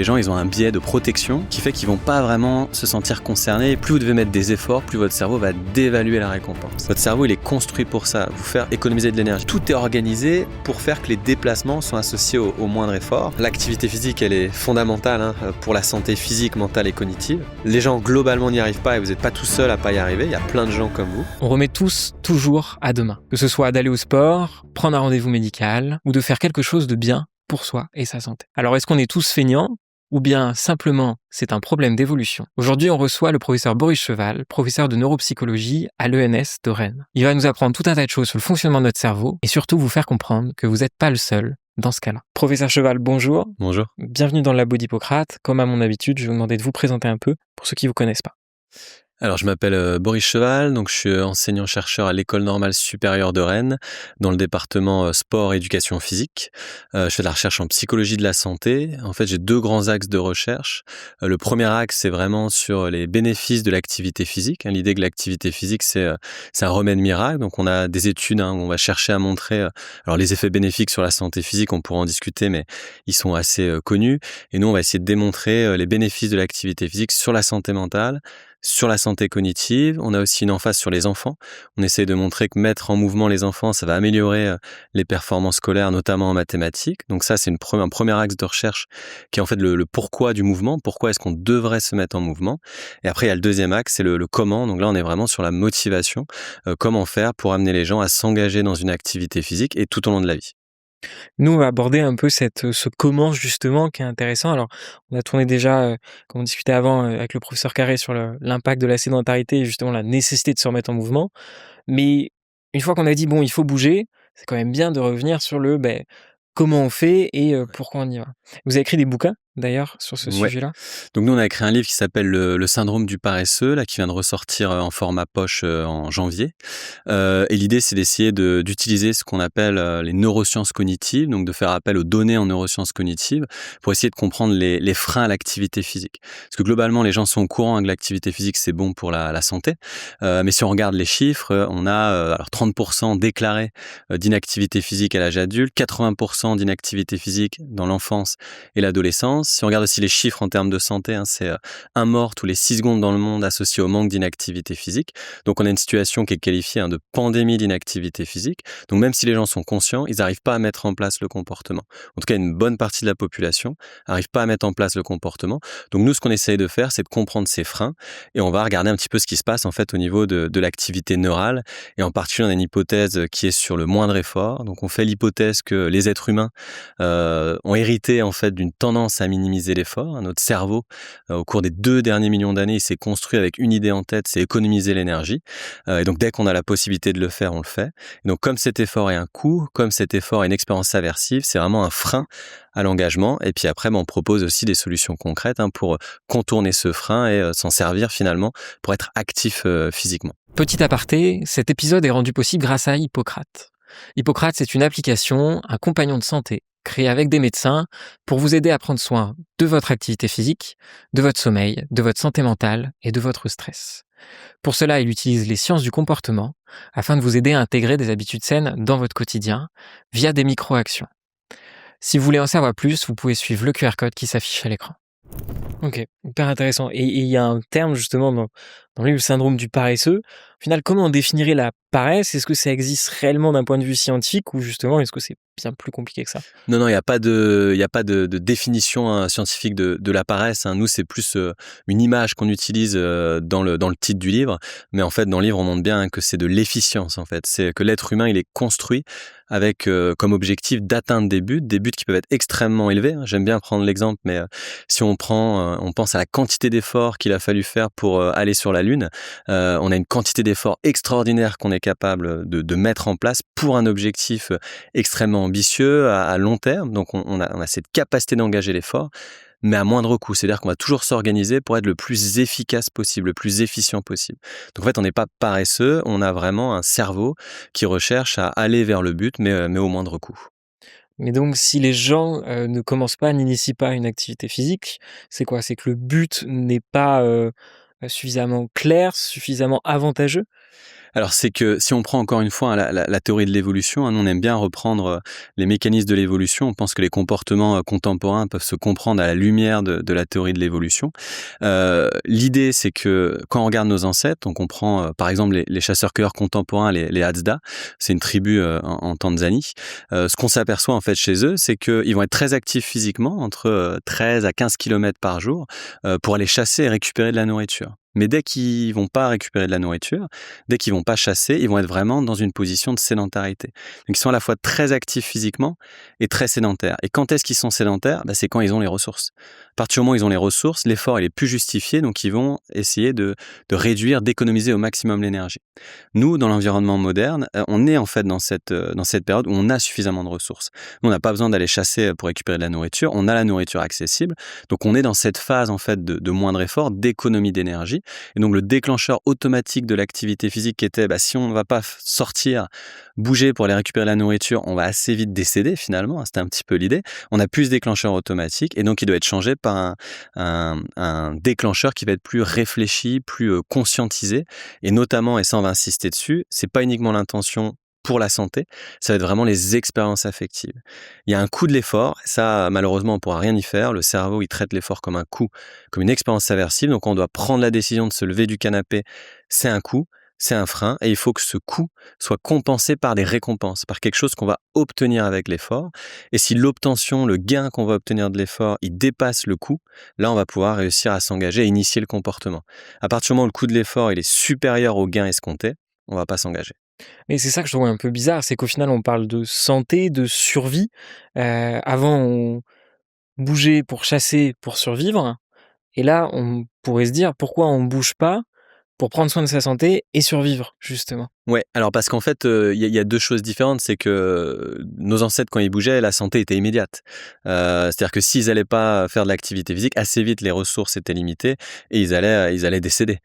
les gens ils ont un biais de protection qui fait qu'ils vont pas vraiment se sentir concernés. Et plus vous devez mettre des efforts, plus votre cerveau va dévaluer la récompense. Votre cerveau il est construit pour ça, vous faire économiser de l'énergie. Tout est organisé pour faire que les déplacements sont associés au moindre effort. L'activité physique elle est fondamentale pour la santé physique, mentale et cognitive. Les gens globalement n'y arrivent pas et vous n'êtes pas tout seul à pas y arriver, il y a plein de gens comme vous. On remet tous toujours à demain, que ce soit d'aller au sport, prendre un rendez-vous médical ou de faire quelque chose de bien pour soi et sa santé. Alors est-ce qu'on est tous feignants ou bien simplement c'est un problème d'évolution? Aujourd'hui on reçoit le professeur Boris Cheval, professeur de neuropsychologie à l'ENS de Rennes. Il va nous apprendre tout un tas de choses sur le fonctionnement de notre cerveau et surtout vous faire comprendre que vous n'êtes pas le seul dans ce cas-là. Professeur Cheval, bonjour. Bonjour. Bienvenue dans le labo d'Hippocrate. Comme à mon habitude, je vais vous demander de vous présenter un peu pour ceux qui ne vous connaissent pas. Alors je m'appelle Boris Cheval, donc je suis enseignant-chercheur à l'École normale supérieure de Rennes, dans le département sport et éducation physique. Je fais de la recherche en psychologie de la santé. En fait, j'ai 2 grands axes de recherche. Le premier axe, c'est vraiment sur les bénéfices de l'activité physique. L'idée que l'activité physique, c'est un remède miracle. Donc on a des études où on va chercher à montrer alors les effets bénéfiques sur la santé physique, on pourra en discuter, mais ils sont assez connus. Et nous, on va essayer de démontrer les bénéfices de l'activité physique sur la santé mentale, sur la santé cognitive. On a aussi une emphase sur les enfants. On essaie de montrer que mettre en mouvement les enfants, ça va améliorer les performances scolaires, notamment en mathématiques. Donc ça, c'est un premier axe de recherche qui est en fait le pourquoi du mouvement. Pourquoi est-ce qu'on devrait se mettre en mouvement? Et après, il y a le deuxième axe, c'est le comment. Donc là, on est vraiment sur la motivation. Comment faire pour amener les gens à s'engager dans une activité physique et tout au long de la vie. Nous, on va aborder un peu ce comment justement qui est intéressant. Alors, on a tourné déjà, comme on discutait avant avec le professeur Carré sur l'impact de la sédentarité et justement la nécessité de se remettre en mouvement. Mais une fois qu'on a dit, bon, il faut bouger, c'est quand même bien de revenir sur comment on fait et pourquoi on y va. Vous avez écrit des bouquins, d'ailleurs, sur ce Ouais. sujet-là. Donc nous, on a écrit un livre qui s'appelle le syndrome du paresseux, là, qui vient de ressortir en format poche en janvier. Et l'idée, c'est d'essayer d'utiliser ce qu'on appelle les neurosciences cognitives, donc de faire appel aux données en neurosciences cognitives pour essayer de comprendre les freins à l'activité physique. Parce que globalement, les gens sont au courant que l'activité physique, c'est bon pour la santé. Mais si on regarde les chiffres, on a alors 30% déclarés d'inactivité physique à l'âge adulte, 80% d'inactivité physique dans l'enfance et l'adolescence. Si on regarde aussi les chiffres en termes de santé, c'est un mort tous les 6 secondes dans le monde associé au manque d'inactivité physique. Donc on a une situation qui est qualifiée de pandémie d'inactivité physique. Donc même si les gens sont conscients, ils n'arrivent pas à mettre en place le comportement. En tout cas, une bonne partie de la population n'arrive pas à mettre en place le comportement. Donc nous, ce qu'on essaye de faire, c'est de comprendre ces freins et on va regarder un petit peu ce qui se passe en fait au niveau de l'activité neurale. Et en particulier, on a une hypothèse qui est sur le moindre effort. Donc on fait l'hypothèse que les êtres humains ont hérité en fait d'une tendance à minimiser l'effort. Notre cerveau, au cours des 2 derniers millions d'années, il s'est construit avec une idée en tête, c'est économiser l'énergie. Et donc dès qu'on a la possibilité de le faire, on le fait. Et donc comme cet effort est un coût, comme cet effort est une expérience aversive, c'est vraiment un frein à l'engagement. Et puis après, on propose aussi des solutions concrètes pour contourner ce frein et s'en servir finalement pour être actif physiquement. Petit aparté, cet épisode est rendu possible grâce à Hippocrate. Hippocrate, c'est une application, un compagnon de santé, créé avec des médecins pour vous aider à prendre soin de votre activité physique, de votre sommeil, de votre santé mentale et de votre stress. Pour cela, il utilise les sciences du comportement afin de vous aider à intégrer des habitudes saines dans votre quotidien via des micro-actions. Si vous voulez en savoir plus, vous pouvez suivre le QR code qui s'affiche à l'écran. Ok, hyper intéressant. Et il y a un terme justement dans le livre, le syndrome du paresseux. Au final, comment on définirait la paresse? Est-ce que ça existe réellement d'un point de vue scientifique ou justement est-ce que c'est bien plus compliqué que ça? Non, il n'y a pas de définition scientifique de la paresse. Nous, c'est plus une image qu'on utilise dans le titre du livre. Mais en fait, dans le livre, on montre bien que c'est de l'efficience. En fait, c'est que l'être humain, il est construit avec comme objectif d'atteindre des buts qui peuvent être extrêmement élevés. J'aime bien prendre l'exemple, mais si on pense à la quantité d'efforts qu'il a fallu faire pour aller sur la Lune, on a une quantité d'efforts extraordinaire qu'on est capable de mettre en place pour un objectif extrêmement ambitieux à long terme. Donc on a cette capacité d'engager l'effort, mais à moindre coût. C'est-à-dire qu'on va toujours s'organiser pour être le plus efficace possible, le plus efficient possible. Donc en fait, on n'est pas paresseux, on a vraiment un cerveau qui recherche à aller vers le but, mais au moindre coût. Mais donc, si les gens ne commencent pas, n'initient pas une activité physique, c'est quoi? C'est que le but n'est pas suffisamment clair, suffisamment avantageux? Alors c'est que si on prend encore une fois, hein, la théorie de l'évolution, hein, nous on aime bien reprendre, les mécanismes de l'évolution. On pense que les comportements, contemporains peuvent se comprendre à la lumière de la théorie de l'évolution. L'idée c'est que quand on regarde nos ancêtres, donc on prend, par exemple les chasseurs-cueilleurs contemporains, les Hadza, c'est une tribu, en Tanzanie. Ce qu'on s'aperçoit en fait chez eux, c'est qu'ils vont être très actifs physiquement, entre, 13 à 15 kilomètres par jour, pour aller chasser et récupérer de la nourriture. Mais dès qu'ils vont pas récupérer de la nourriture, dès qu'ils vont pas chasser, ils vont être vraiment dans une position de sédentarité. Donc ils sont à la fois très actifs physiquement et très sédentaires. Et quand est-ce qu'ils sont sédentaires? Bah, c'est quand ils ont les ressources. À partir du moment où ils ont les ressources, l'effort il est plus justifié, donc ils vont essayer de réduire, d'économiser au maximum l'énergie. Nous, dans l'environnement moderne, on est en fait dans cette période où on a suffisamment de ressources. Nous, on n'a pas besoin d'aller chasser pour récupérer de la nourriture, on a la nourriture accessible. Donc on est dans cette phase en fait de moindre effort, d'économie d'énergie. Et donc le déclencheur automatique de l'activité physique qui était, si on ne va pas sortir, bouger pour aller récupérer la nourriture, on va assez vite décéder finalement, hein, c'était un petit peu l'idée. On n'a plus ce déclencheur automatique et donc il doit être changé par un déclencheur qui va être plus réfléchi, plus conscientisé. Et notamment, et ça on va insister dessus, c'est pas uniquement l'intention pour la santé, ça va être vraiment les expériences affectives. Il y a un coût de l'effort, ça malheureusement on pourra rien y faire, le cerveau il traite l'effort comme un coût, comme une expérience aversive, donc on doit prendre la décision de se lever du canapé, c'est un coût, c'est un frein, et il faut que ce coût soit compensé par des récompenses, par quelque chose qu'on va obtenir avec l'effort, et si l'obtention, le gain qu'on va obtenir de l'effort, il dépasse le coût, là on va pouvoir réussir à s'engager, à initier le comportement. À partir du moment où le coût de l'effort il est supérieur au gain escompté, on va pas s'engager. Mais c'est ça que je trouve un peu bizarre, c'est qu'au final, on parle de santé, de survie. Avant, on bougeait pour chasser, pour survivre. Et là, on pourrait se dire pourquoi on bouge pas pour prendre soin de sa santé et survivre, justement. Ouais, alors parce qu'en fait, il y a 2 choses différentes. C'est que nos ancêtres, quand ils bougeaient, la santé était immédiate. C'est-à-dire que s'ils allaient pas faire de l'activité physique, assez vite les ressources étaient limitées et ils allaient décéder.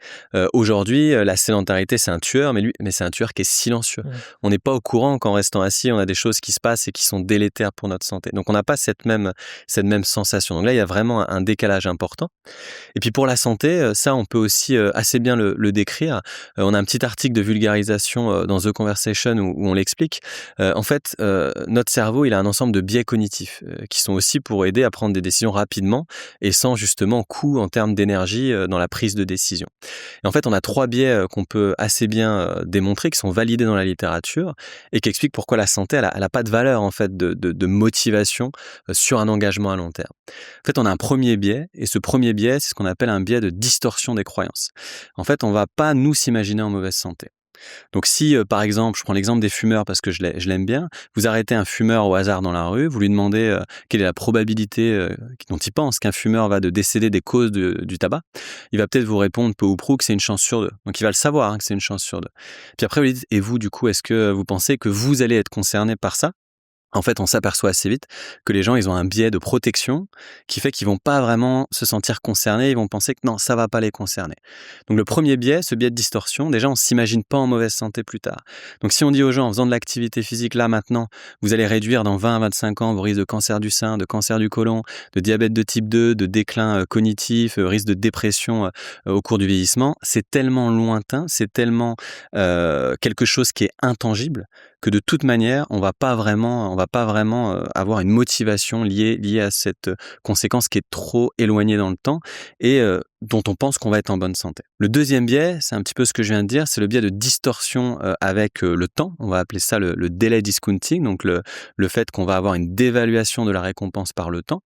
Aujourd'hui, la sédentarité, c'est un tueur, mais c'est un tueur qui est silencieux. Ouais. On n'est pas au courant qu'en restant assis, on a des choses qui se passent et qui sont délétères pour notre santé. Donc on n'a pas cette même sensation. Donc là, il y a vraiment un décalage important. Et puis pour la santé, ça, on peut aussi assez bien le décrire. On a un petit article de vulgarisation dans The Conversation où on l'explique. En fait, notre cerveau, il a un ensemble de biais cognitifs qui sont aussi pour aider à prendre des décisions rapidement et sans justement coût en termes d'énergie dans la prise de décision. Et en fait, on a 3 biais qu'on peut assez bien démontrer, qui sont validés dans la littérature et qui expliquent pourquoi la santé, elle a pas de valeur en fait de motivation sur un engagement à long terme. En fait, on a un premier biais, et ce premier biais, c'est ce qu'on appelle un biais de distorsion des croyances. En fait, on va pas nous s'imaginer en mauvaise santé. Donc si, par exemple, je prends l'exemple des fumeurs parce que je l'aime bien, vous arrêtez un fumeur au hasard dans la rue, vous lui demandez quelle est la probabilité dont il pense qu'un fumeur va de décéder des causes du tabac, il va peut-être vous répondre peu ou prou que c'est une chance sur deux. Donc il va le savoir, hein, que c'est une chance sur deux. Puis après, vous lui dites, et vous, du coup, est-ce que vous pensez que vous allez être concerné par ça? En fait, on s'aperçoit assez vite que les gens, ils ont un biais de protection qui fait qu'ils vont pas vraiment se sentir concernés, ils vont penser que non, ça va pas les concerner. Donc le premier biais, ce biais de distorsion, déjà on s'imagine pas en mauvaise santé plus tard. Donc si on dit aux gens en faisant de l'activité physique là maintenant, vous allez réduire dans 20 à 25 ans vos risques de cancer du sein, de cancer du côlon, de diabète de type 2, de déclin cognitif, risque de dépression au cours du vieillissement, c'est tellement lointain, c'est tellement quelque chose qui est intangible que de toute manière, on va pas vraiment avoir une motivation liée à cette conséquence qui est trop éloignée dans le temps et dont on pense qu'on va être en bonne santé. Le deuxième biais, c'est un petit peu ce que je viens de dire, c'est le biais de distorsion avec le temps. On va appeler ça le delay discounting, donc le fait qu'on va avoir une dévaluation de la récompense par le temps.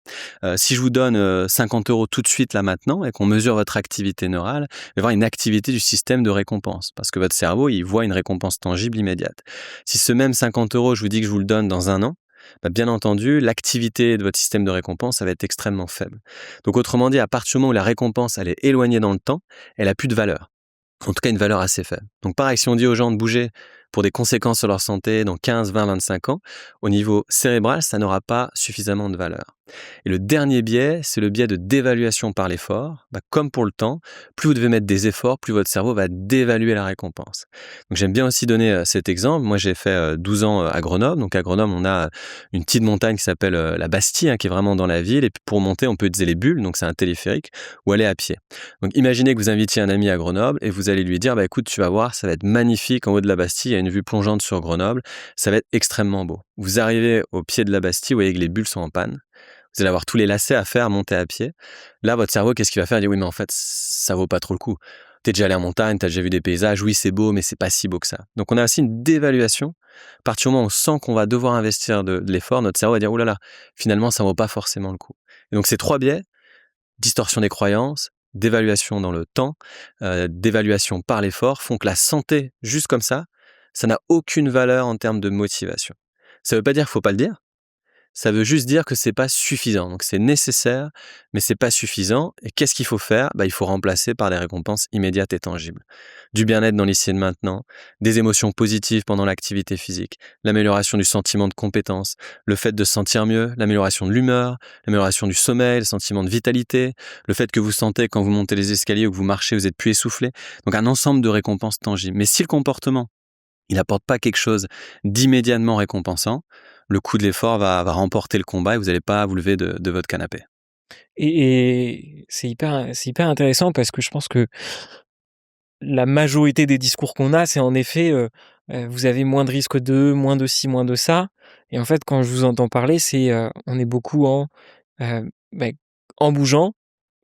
Si je vous donne 50 € tout de suite là maintenant et qu'on mesure votre activité neurale, il va y avoir une activité du système de récompense parce que votre cerveau, il voit une récompense tangible immédiate. Si ce même 50 €, je vous dis que je vous le donne dans un an, bien entendu, l'activité de votre système de récompense, ça va être extrêmement faible. Donc autrement dit, à partir du moment où la récompense, elle est éloignée dans le temps, elle a plus de valeur. En tout cas, une valeur assez faible. Donc pareil, si on dit aux gens de bouger pour des conséquences sur leur santé dans 15, 20, 25 ans, au niveau cérébral, ça n'aura pas suffisamment de valeur. Et le dernier biais, c'est le biais de dévaluation par l'effort. Comme pour le temps, plus vous devez mettre des efforts, plus votre cerveau va dévaluer la récompense. Donc j'aime bien aussi donner cet exemple. Moi, j'ai fait 12 ans à Grenoble. Donc à Grenoble, on a une petite montagne qui s'appelle la Bastille, qui est vraiment dans la ville. Et puis pour monter, on peut utiliser les bulles, donc c'est un téléphérique, ou aller à pied. Donc imaginez que vous invitiez un ami à Grenoble et vous allez lui dire, écoute, tu vas voir, ça va être magnifique en haut de la Bastille, il y a une vue plongeante sur Grenoble, ça va être extrêmement beau. Vous arrivez au pied de la Bastille, vous voyez que les bulles sont en panne. Vous allez avoir tous les lacets à faire, monter à pied. Là, votre cerveau, qu'est-ce qu'il va faire? Il dit, oui, mais en fait, ça vaut pas trop le coup. T'es déjà allé en montagne, t'as déjà vu des paysages, oui, c'est beau, mais c'est pas si beau que ça. Donc, on a aussi une dévaluation. À partir du moment où on sent qu'on va devoir investir de l'effort, notre cerveau va dire, oh là là, finalement, ça vaut pas forcément le coup. Et donc, ces 3 biais, distorsion des croyances, d'évaluation dans le temps, d'évaluation par l'effort, font que la santé, juste comme ça n'a aucune valeur en termes de motivation. Ça veut pas dire qu'il faut pas le dire. Ça veut juste dire que c'est pas suffisant. Donc c'est nécessaire, mais c'est pas suffisant. Et qu'est-ce qu'il faut faire? Il faut remplacer par des récompenses immédiates et tangibles. Du bien-être dans l'ici et de maintenant, des émotions positives pendant l'activité physique, l'amélioration du sentiment de compétence, le fait de se sentir mieux, l'amélioration de l'humeur, l'amélioration du sommeil, le sentiment de vitalité, le fait que vous sentez quand vous montez les escaliers ou que vous marchez, vous êtes plus essoufflé. Donc un ensemble de récompenses tangibles. Mais si le comportement il n'apporte pas quelque chose d'immédiatement récompensant, le coût de l'effort va remporter le combat et vous n'allez pas vous lever de votre canapé. Et c'est hyper intéressant parce que je pense que la majorité des discours qu'on a, c'est en effet, vous avez moins de risques de, moins de ci, moins de ça. Et en fait, quand je vous entends parler, c'est, on est beaucoup heu, bah, en bougeant,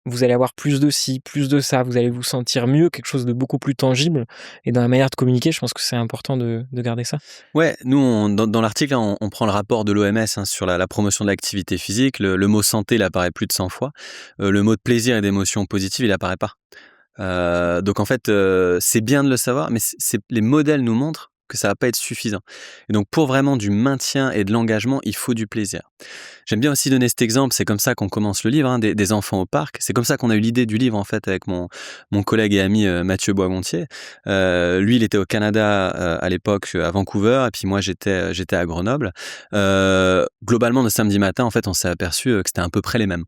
vous allez avoir plus de ci, plus de ça, vous allez vous sentir mieux, quelque chose de beaucoup plus tangible. Et dans la manière de communiquer, je pense que c'est important de garder ça. Ouais, nous, dans l'article, là, on prend le rapport de l'OMS sur la promotion de l'activité physique. Le mot santé, il apparaît plus de 100 fois. Le mot de plaisir et d'émotion positive, il apparaît pas. Donc en fait, c'est bien de le savoir, mais les modèles nous montrent que ça va pas être suffisant. Et donc pour vraiment du maintien et de l'engagement, il faut du plaisir. J'aime bien aussi donner cet exemple, c'est comme ça qu'on commence le livre, des enfants au parc. C'est comme ça qu'on a eu l'idée du livre en fait avec mon collègue et ami Mathieu Boisgontier. Lui, il était au Canada à l'époque, à Vancouver, et puis moi j'étais à Grenoble. Globalement, le samedi matin, en fait, on s'est aperçu que c'était à peu près les mêmes.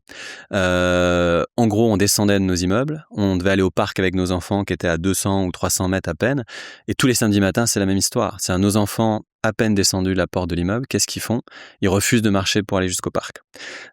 En gros, on descendait de nos immeubles, on devait aller au parc avec nos enfants qui étaient à 200 ou 300 mètres à peine. Et tous les samedis matins, c'est la même histoire. C'est nos enfants à peine descendus de la porte de l'immeuble, qu'est-ce qu'ils font? Ils refusent de marcher pour aller jusqu'au parc.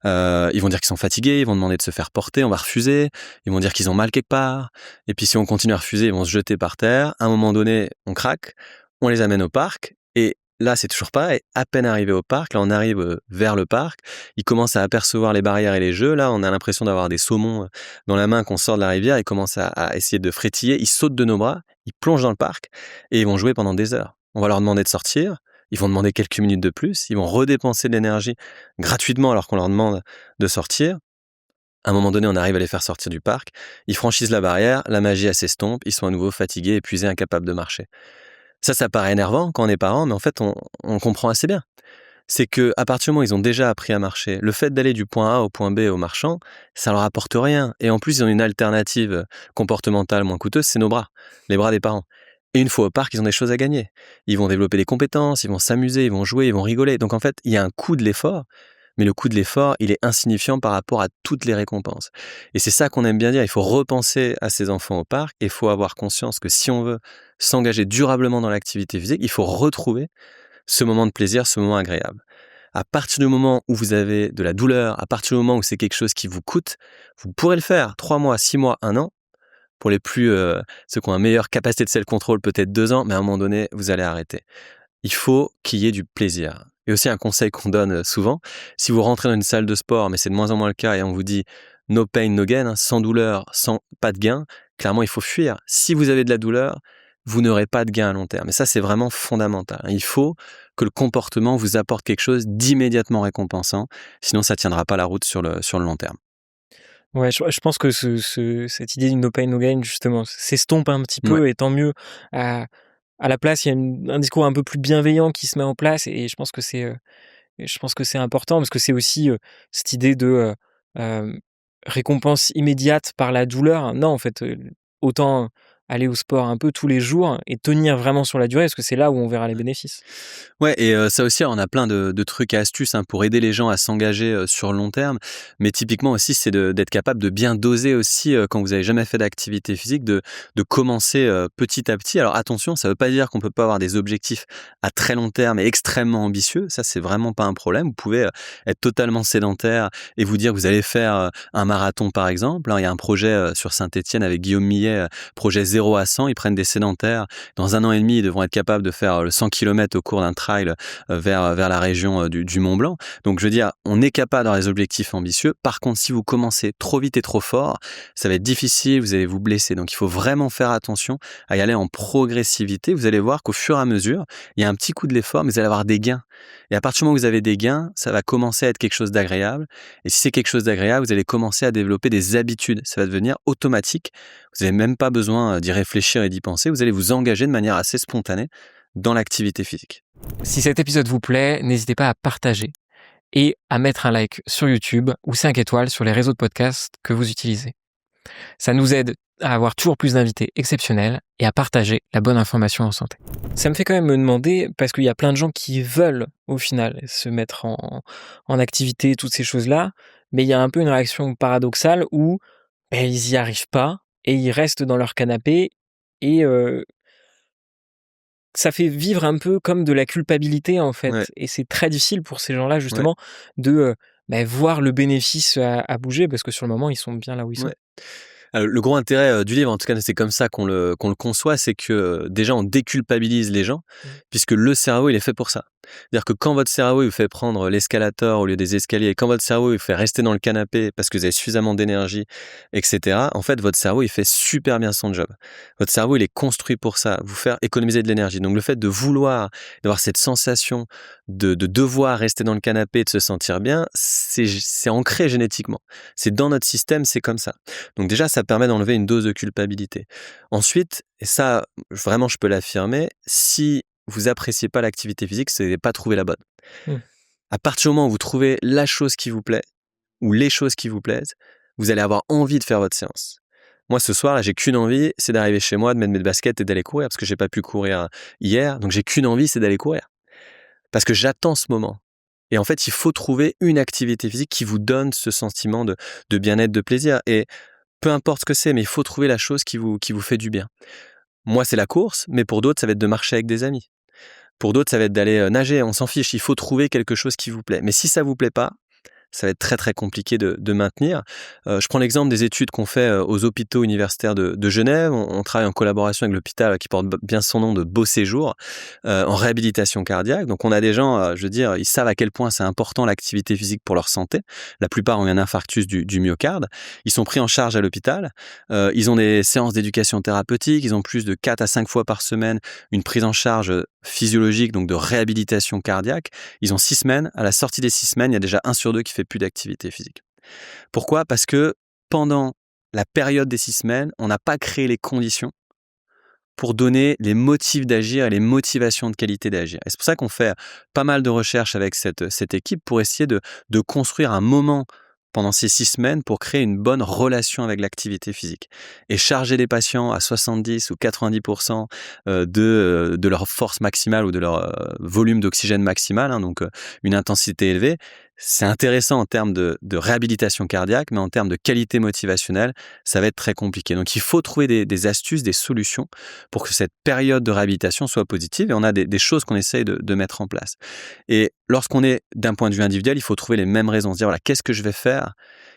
Ils vont dire qu'ils sont fatigués, ils vont demander de se faire porter, on va refuser. Ils vont dire qu'ils ont mal quelque part. Et puis si on continue à refuser, ils vont se jeter par terre. À un moment donné, on craque, on les amène au parc. Et là, c'est toujours pareil. À peine arrivé au parc, là, on arrive vers le parc. Ils commencent à apercevoir les barrières et les jeux. Là, on a l'impression d'avoir des saumons dans la main qu'on sort de la rivière. Ils commencent à essayer de frétiller. Ils sautent de nos bras, ils plongent dans le parc et ils vont jouer pendant des heures. On va leur demander de sortir. Ils vont demander quelques minutes de plus. Ils vont redépenser de l'énergie gratuitement alors qu'on leur demande de sortir. À un moment donné, on arrive à les faire sortir du parc. Ils franchissent la barrière. La magie, elle s'estompe. Ils sont à nouveau fatigués, épuisés, incapables de marcher. Ça paraît énervant quand on est parent, mais en fait, on comprend assez bien. C'est que à partir du moment où ils ont déjà appris à marcher, le fait d'aller du point A au point B au marchant, ça leur apporte rien. Et en plus, ils ont une alternative comportementale moins coûteuse, c'est nos bras, les bras des parents. Et une fois au parc, ils ont des choses à gagner. Ils vont développer des compétences, ils vont s'amuser, ils vont jouer, ils vont rigoler. Donc en fait, il y a un coût de l'effort, mais le coût de l'effort, il est insignifiant par rapport à toutes les récompenses. Et c'est ça qu'on aime bien dire, il faut repenser à ces enfants au parc et il faut avoir conscience que si on veut s'engager durablement dans l'activité physique, il faut retrouver ce moment de plaisir, ce moment agréable. À partir du moment où vous avez de la douleur, à partir du moment où c'est quelque chose qui vous coûte, vous pourrez le faire 3 mois, 6 mois, 1 an. Pour les plus, ceux qui ont une meilleure capacité de self-control, peut-être 2 ans, mais à un moment donné, vous allez arrêter. Il faut qu'il y ait du plaisir. Et aussi un conseil qu'on donne souvent, si vous rentrez dans une salle de sport, mais c'est de moins en moins le cas, et on vous dit no pain, no gain, sans douleur, sans pas de gain, clairement, il faut fuir. Si vous avez de la douleur, vous n'aurez pas de gain à long terme. Et ça, c'est vraiment fondamental. Il faut que le comportement vous apporte quelque chose d'immédiatement récompensant, sinon ça tiendra pas la route sur le long terme. Ouais, je pense que cette idée du no pain, no gain, justement, s'estompe un petit Ouais. peu et tant mieux. À la place, il y a un discours un peu plus bienveillant qui se met en place et je pense que c'est important parce que c'est aussi cette idée de récompense immédiate par la douleur. Non, en fait, autant aller au sport un peu tous les jours et tenir vraiment sur la durée? Parce que c'est là où on verra les bénéfices. Ouais, et ça aussi, on a plein de trucs et astuces, hein, pour aider les gens à s'engager, sur le long terme. Mais typiquement aussi, c'est d'être capable de bien doser aussi, quand vous avez jamais fait d'activité physique, de commencer, petit à petit. Alors attention, ça veut pas dire qu'on peut pas avoir des objectifs à très long terme et extrêmement ambitieux. Ça, c'est vraiment pas un problème. Vous pouvez, être totalement sédentaire et vous dire que vous allez faire, un marathon, par exemple, hein. Il y a un projet, sur Saint-Étienne avec Guillaume Millet, projet 0 à 100. Ils prennent des sédentaires. Dans 1 an et demi, ils devront être capables de faire, le 100 kilomètres au cours d'un trail, vers la région, du Mont Blanc. Donc je veux dire, on est capable d'avoir des objectifs ambitieux. Par contre, si vous commencez trop vite et trop fort, ça va être difficile, vous allez vous blesser. Donc il faut vraiment faire attention à y aller en progressivité. Vous allez voir qu'au fur et à mesure, il y a un petit coup de l'effort, mais vous allez avoir des gains. Et à partir du moment où vous avez des gains, ça va commencer à être quelque chose d'agréable. Et si c'est quelque chose d'agréable, vous allez commencer à développer des habitudes. Ça va devenir automatique. Vous n'avez même pas besoin, d'y réfléchir et d'y penser. Vous allez vous engager de manière assez spontanée dans l'activité physique. Si cet épisode vous plaît, n'hésitez pas à partager et à mettre un like sur YouTube ou 5 étoiles sur les réseaux de podcast que vous utilisez. Ça nous aide à avoir toujours plus d'invités exceptionnels et à partager la bonne information en santé. Ça me fait quand même me demander, parce qu'il y a plein de gens qui veulent au final se mettre en activité, toutes ces choses-là, mais il y a un peu une réaction paradoxale où ils y arrivent pas et ils restent dans leur canapé et ça fait vivre un peu comme de la culpabilité en fait. Ouais, Et c'est très difficile pour ces gens-là ouais, justement de voir le bénéfice à bouger, parce que sur le moment ils sont bien là où ils sont. ouais. Le gros intérêt, du livre, en tout cas, c'est comme ça qu'on le conçoit, c'est que, déjà, on déculpabilise les gens, Mmh. puisque le cerveau, il est fait pour ça. C'est-à-dire que quand votre cerveau, il vous fait prendre l'escalator au lieu des escaliers, et quand votre cerveau, il vous fait rester dans le canapé parce que vous avez suffisamment d'énergie, et cetera, en fait, votre cerveau, il fait super bien son job. Votre cerveau, il est construit pour ça, vous faire économiser de l'énergie. Donc le fait de vouloir, d'avoir cette sensation de devoir rester dans le canapé, de se sentir bien, c'est ancré génétiquement. C'est dans notre système, c'est comme ça. Donc déjà, ça permet d'enlever une dose de culpabilité. Ensuite, et ça, vraiment, je peux l'affirmer, si vous appréciez pas l'activité physique, c'est pas trouver la bonne. Mmh. À partir du moment où vous trouvez la chose qui vous plaît ou les choses qui vous plaisent, vous allez avoir envie de faire votre séance. Moi, ce soir, là, j'ai qu'une envie, c'est d'arriver chez moi, de mettre mes baskets et d'aller courir parce que j'ai pas pu courir hier. Donc, j'ai qu'une envie, c'est d'aller courir parce que j'attends ce moment. Et en fait, il faut trouver une activité physique qui vous donne ce sentiment de bien-être, de plaisir. Et peu importe ce que c'est, mais il faut trouver la chose qui vous fait du bien. Moi, c'est la course, mais pour d'autres, ça va être de marcher avec des amis. Pour d'autres, ça va être d'aller nager, on s'en fiche. Il faut trouver quelque chose qui vous plaît. Mais si ça vous plaît pas, ça va être très très compliqué de maintenir. Je prends l'exemple des études qu'on fait aux hôpitaux universitaires de Genève. On travaille en collaboration avec l'hôpital qui porte bien son nom de Beau Séjour, en réhabilitation cardiaque. Donc on a des gens, je veux dire, ils savent à quel point c'est important l'activité physique pour leur santé. La plupart ont eu un infarctus du myocarde. Ils sont pris en charge à l'hôpital. Ils ont des séances d'éducation thérapeutique. Ils ont plus de 4 à 5 fois par semaine une prise en charge physiologique, donc de réhabilitation cardiaque. Ils ont 6 semaines. À la sortie des 6 semaines, il y a déjà 1 sur 2 qui fait plus d'activité physique. Pourquoi ? Parce que pendant la période des 6 semaines, on n'a pas créé les conditions pour donner les motifs d'agir et les motivations de qualité d'agir. Et c'est pour ça qu'on fait pas mal de recherches avec cette équipe pour essayer de construire un moment pendant ces 6 semaines pour créer une bonne relation avec l'activité physique. Et charger les patients à 70 ou 90% de leur force maximale ou de leur volume d'oxygène maximal, hein, donc une intensité élevée, c'est intéressant en termes de réhabilitation cardiaque, mais en termes de qualité motivationnelle, ça va être très compliqué. Donc il faut trouver des astuces, des solutions pour que cette période de réhabilitation soit positive. Et on a des choses qu'on essaye de mettre en place. Et lorsqu'on est d'un point de vue individuel, il faut trouver les mêmes raisons. Se dire, voilà, qu'est-ce que je vais faire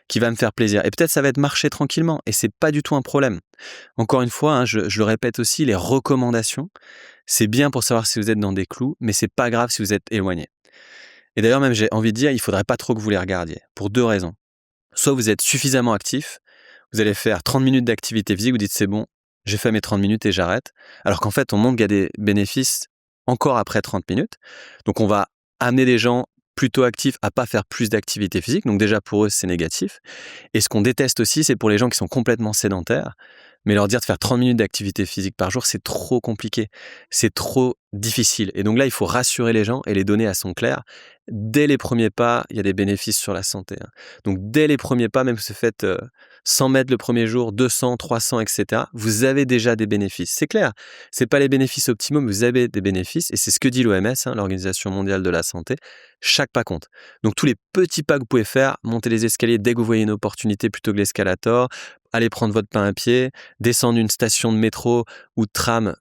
qui va me faire plaisir? Et peut-être ça va être marcher tranquillement. Et c'est pas du tout un problème. Encore une fois, hein, je le répète aussi, les recommandations, c'est bien pour savoir si vous êtes dans des clous, mais c'est pas grave si vous êtes éloigné. Et d'ailleurs, même, j'ai envie de dire, il faudrait pas trop que vous les regardiez. Pour 2 raisons. Soit vous êtes suffisamment actif, vous allez faire 30 minutes d'activité physique, vous dites c'est bon, j'ai fait mes 30 minutes et j'arrête. Alors qu'en fait, on montre qu'il y a des bénéfices encore après 30 minutes. Donc on va amener des gens plutôt actifs à pas faire plus d'activité physique. Donc déjà pour eux, c'est négatif. Et ce qu'on déteste aussi, c'est pour les gens qui sont complètement sédentaires. Mais leur dire de faire 30 minutes d'activité physique par jour, c'est trop compliqué. C'est trop difficile. Et donc là, il faut rassurer les gens et les donner à son clair. Dès les premiers pas, il y a des bénéfices sur la santé. Donc dès les premiers pas, même si vous faites 100 mètres le premier jour, 200, 300, etc., vous avez déjà des bénéfices. C'est clair, c'est pas les bénéfices optimaux, mais vous avez des bénéfices. Et c'est ce que dit l'OMS, l'Organisation mondiale de la santé. Chaque pas compte. Donc tous les petits pas que vous pouvez faire, monter les escaliers dès que vous voyez une opportunité plutôt que l'escalator, aller prendre votre pain à pied, descendre une station de métro ou de tram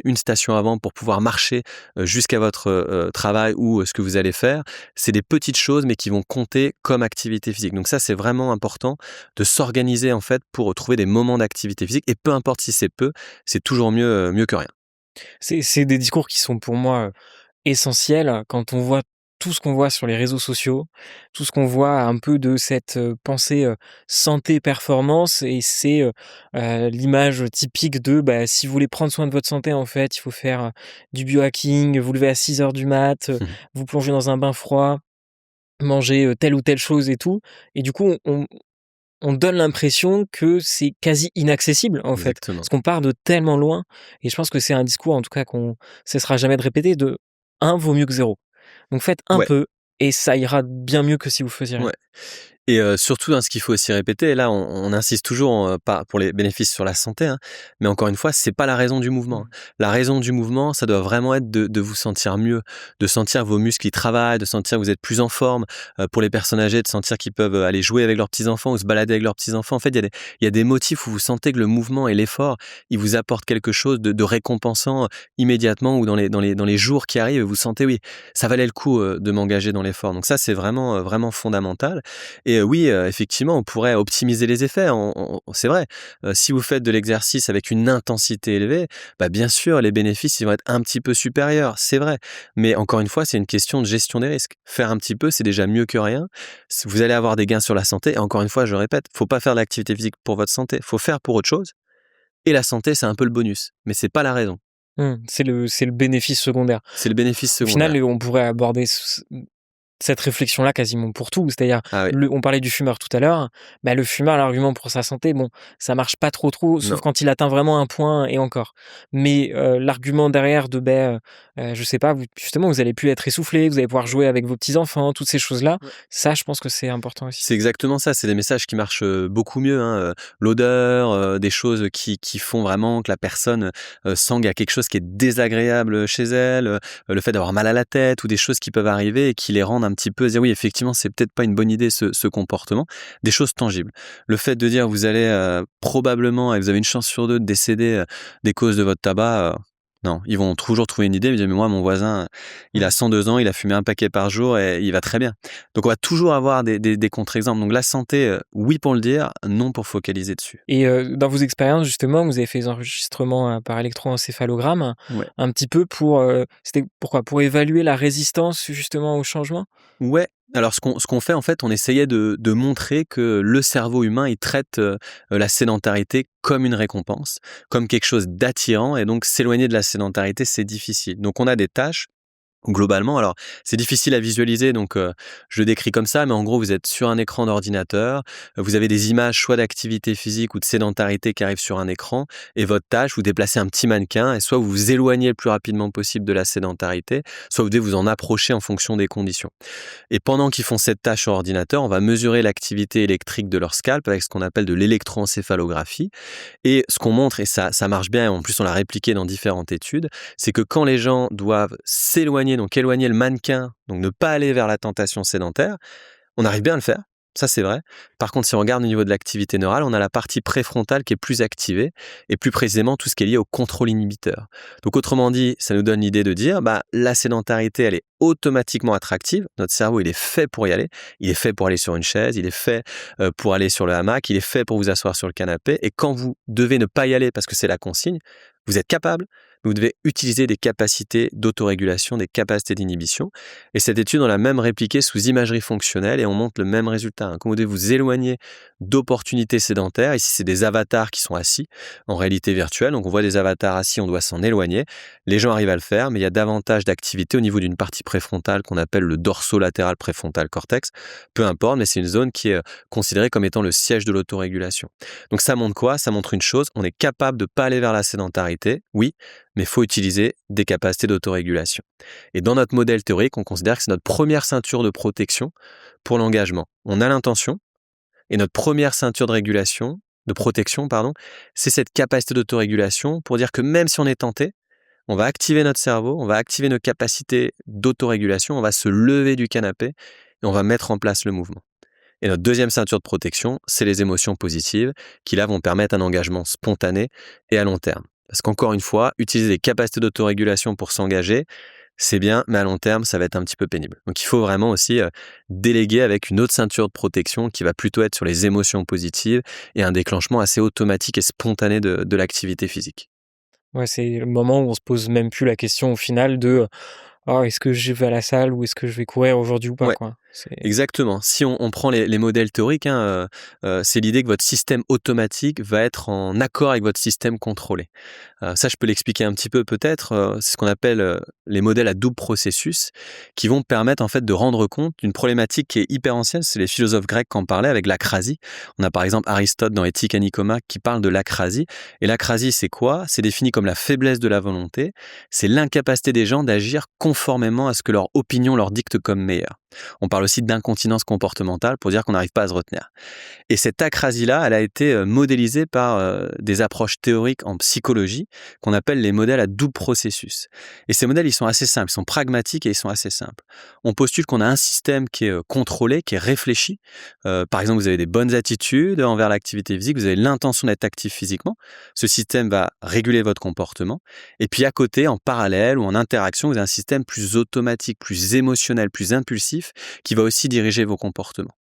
une station avant pour pouvoir marcher jusqu'à votre travail ou ce que vous allez faire. C'est des petites choses, mais qui vont compter comme activité physique. Donc ça, c'est vraiment important de s'organiser en fait pour trouver des moments d'activité physique. Et peu importe si c'est peu, c'est toujours mieux que rien. C'est des discours qui sont pour moi essentiels quand on voit tout ce qu'on voit sur les réseaux sociaux, tout ce qu'on voit un peu de cette pensée santé-performance, et c'est l'image typique de bah, si vous voulez prendre soin de votre santé, en fait, il faut faire du biohacking, vous levez à 6 heures du mat, vous plongez dans un bain froid, manger telle ou telle chose et tout. Et du coup, on donne l'impression que c'est quasi inaccessible, en fait, Exactement. parce qu'on part de tellement loin. Et je pense que c'est un discours, en tout cas, qu'on cessera jamais de répéter, de un vaut mieux que zéro. Donc faites un Ouais, peu et ça ira bien mieux que si vous faisiez rien. ouais. Et surtout, ce qu'il faut aussi répéter, et là, on insiste toujours pas pour les bénéfices sur la santé, mais encore une fois, c'est pas la raison du mouvement. Mmh. La raison du mouvement, ça doit vraiment être de vous sentir mieux, de sentir vos muscles qui travaillent, de sentir que vous êtes plus en forme. Pour les personnes âgées, de sentir qu'ils peuvent aller jouer avec leurs petits-enfants ou se balader avec leurs petits-enfants. En fait, il y a des motifs où vous sentez que le mouvement et l'effort, ils vous apportent quelque chose de récompensant immédiatement ou dans les jours qui arrivent, et vous sentez, oui, ça valait le coup de m'engager dans l'effort. Donc ça, c'est vraiment fondamental. Et oui, effectivement, on pourrait optimiser les effets. C'est vrai, si vous faites de l'exercice avec une intensité élevée, bah, bien sûr, les bénéfices, ils vont être un petit peu supérieurs, c'est vrai. Mais encore une fois, c'est une question de gestion des risques. Faire un petit peu, c'est déjà mieux que rien. Vous allez avoir des gains sur la santé. Et encore une fois, je répète, faut pas faire de l'activité physique pour votre santé, faut faire pour autre chose. Et la santé, c'est un peu le bonus, mais c'est pas la raison. C'est le bénéfice secondaire. C'est le bénéfice Au final, secondaire. on pourrait aborder cette réflexion-là quasiment pour tout. C'est-à-dire, Ah oui, on parlait du fumeur tout à l'heure, bah, le fumeur, l'argument pour sa santé, bon, ça marche pas trop, sauf non. quand il atteint vraiment un point et encore. Mais l'argument derrière de, je sais pas, justement, vous allez plus être essoufflé, vous allez pouvoir jouer avec vos petits-enfants, toutes ces choses-là, ça, je pense que c'est important aussi. C'est exactement ça, c'est des messages qui marchent, beaucoup mieux, l'odeur, des choses qui font vraiment que la personne, sent qu'il y a quelque chose qui est désagréable chez elle, le fait d'avoir mal à la tête ou des choses qui peuvent arriver et qui les rendent un petit peu dire: «Oui, effectivement, c'est peut-être pas une bonne idée ce comportement». Des choses tangibles. Le fait de dire: «Vous allez, probablement et vous avez une chance sur 2 de décéder, des causes de votre tabac», non, ils vont toujours trouver une idée, ils disent: «Mais moi, mon voisin, il a Mmh. 102 ans, il a fumé un paquet par jour et il va très bien». Donc on va toujours avoir des contre-exemples. Donc la santé, oui pour le dire, non pour focaliser dessus. Et dans vos expériences, justement, vous avez fait des enregistrements par électroencéphalogramme, Ouais. un petit peu pour, c'était pourquoi? Pour évaluer la résistance, justement, au changement? Ouais, alors ce qu'on fait en fait, on essayait de montrer que le cerveau humain, il traite, la sédentarité comme une récompense, comme quelque chose d'attirant et donc s'éloigner de la sédentarité, c'est difficile. Donc on a des tâches. Globalement, alors c'est difficile à visualiser, donc je le décris comme ça, mais en gros, vous êtes sur un écran d'ordinateur, vous avez des images soit d'activité physique ou de sédentarité qui arrivent sur un écran, et votre tâche, vous déplacez un petit mannequin, et soit vous vous éloignez le plus rapidement possible de la sédentarité, soit vous devez vous en approcher en fonction des conditions. Et pendant qu'ils font cette tâche sur ordinateur, on va mesurer l'activité électrique de leur scalp avec ce qu'on appelle de l'électroencéphalographie. Et ce qu'on montre, et ça marche bien, et en plus on l'a répliqué dans différentes études, c'est que quand les gens doivent s'éloigner, donc éloigner le mannequin, donc ne pas aller vers la tentation sédentaire, on arrive bien à le faire, ça c'est vrai. Par contre, si on regarde au niveau de l'activité neurale, on a la partie préfrontale qui est plus activée, et plus précisément tout ce qui est lié au contrôle inhibiteur. Donc autrement dit, ça nous donne l'idée de dire, la sédentarité, elle est automatiquement attractive, notre cerveau il est fait pour y aller, il est fait pour aller sur une chaise, il est fait pour aller sur le hamac, il est fait pour vous asseoir sur le canapé, et quand vous devez ne pas y aller parce que c'est la consigne, vous êtes capable, mais vous devez utiliser des capacités d'autorégulation, des capacités d'inhibition. Et cette étude, on l'a même répliquée sous imagerie fonctionnelle et on montre le même résultat. Quand vous devez vous éloigner d'opportunités sédentaires, ici c'est des avatars qui sont assis en réalité virtuelle, donc on voit des avatars assis, on doit s'en éloigner. Les gens arrivent à le faire, mais il y a davantage d'activité au niveau d'une partie préfrontale qu'on appelle le dorsolatéral préfrontal cortex. Peu importe, mais c'est une zone qui est considérée comme étant le siège de l'autorégulation. Donc ça montre quoi? Ça montre une chose, on est capable de ne pas aller vers la sédentarité, oui, mais il faut utiliser des capacités d'autorégulation. Et dans notre modèle théorique, on considère que c'est notre première ceinture de protection pour l'engagement. On a l'intention, et notre première ceinture de protection, c'est cette capacité d'autorégulation pour dire que même si on est tenté, on va activer notre cerveau, on va activer nos capacités d'autorégulation, on va se lever du canapé et on va mettre en place le mouvement. Et notre deuxième ceinture de protection, c'est les émotions positives qui là vont permettre un engagement spontané et à long terme. Parce qu'encore une fois, utiliser des capacités d'autorégulation pour s'engager, c'est bien, mais à long terme, ça va être un petit peu pénible. Donc il faut vraiment aussi déléguer avec une autre ceinture de protection qui va plutôt être sur les émotions positives et un déclenchement assez automatique et spontané de l'activité physique. Ouais, c'est le moment où on se pose même plus la question au final de «Oh, est-ce que je vais à la salle ou est-ce que je vais courir aujourd'hui ou pas?» Ouais. quoi. C'est Exactement. Si on prend les modèles théoriques, c'est l'idée que votre système automatique va être en accord avec votre système contrôlé. Ça, je peux l'expliquer un petit peu peut-être. C'est ce qu'on appelle les modèles à double processus, qui vont permettre en fait de rendre compte d'une problématique qui est hyper ancienne. C'est les philosophes grecs qui en parlaient avec l'acrasie. On a par exemple Aristote dans Éthique à Nicomaque qui parle de l'acrasie. Et l'acrasie, c'est quoi? C'est défini comme la faiblesse de la volonté. C'est l'incapacité des gens d'agir conformément à ce que leur opinion leur dicte comme meilleur. On parle aussi d'incontinence comportementale pour dire qu'on n'arrive pas à se retenir. Et cette acrasie-là, elle a été modélisée par des approches théoriques en psychologie qu'on appelle les modèles à double processus. Et ces modèles, ils sont assez simples, ils sont pragmatiques et ils sont assez simples. On postule qu'on a un système qui est contrôlé, qui est réfléchi. Par exemple, vous avez des bonnes attitudes envers l'activité physique, vous avez l'intention d'être actif physiquement. Ce système va réguler votre comportement. Et puis à côté, en parallèle ou en interaction, vous avez un système plus automatique, plus émotionnel, plus impulsif, qui va aussi diriger vos comportements.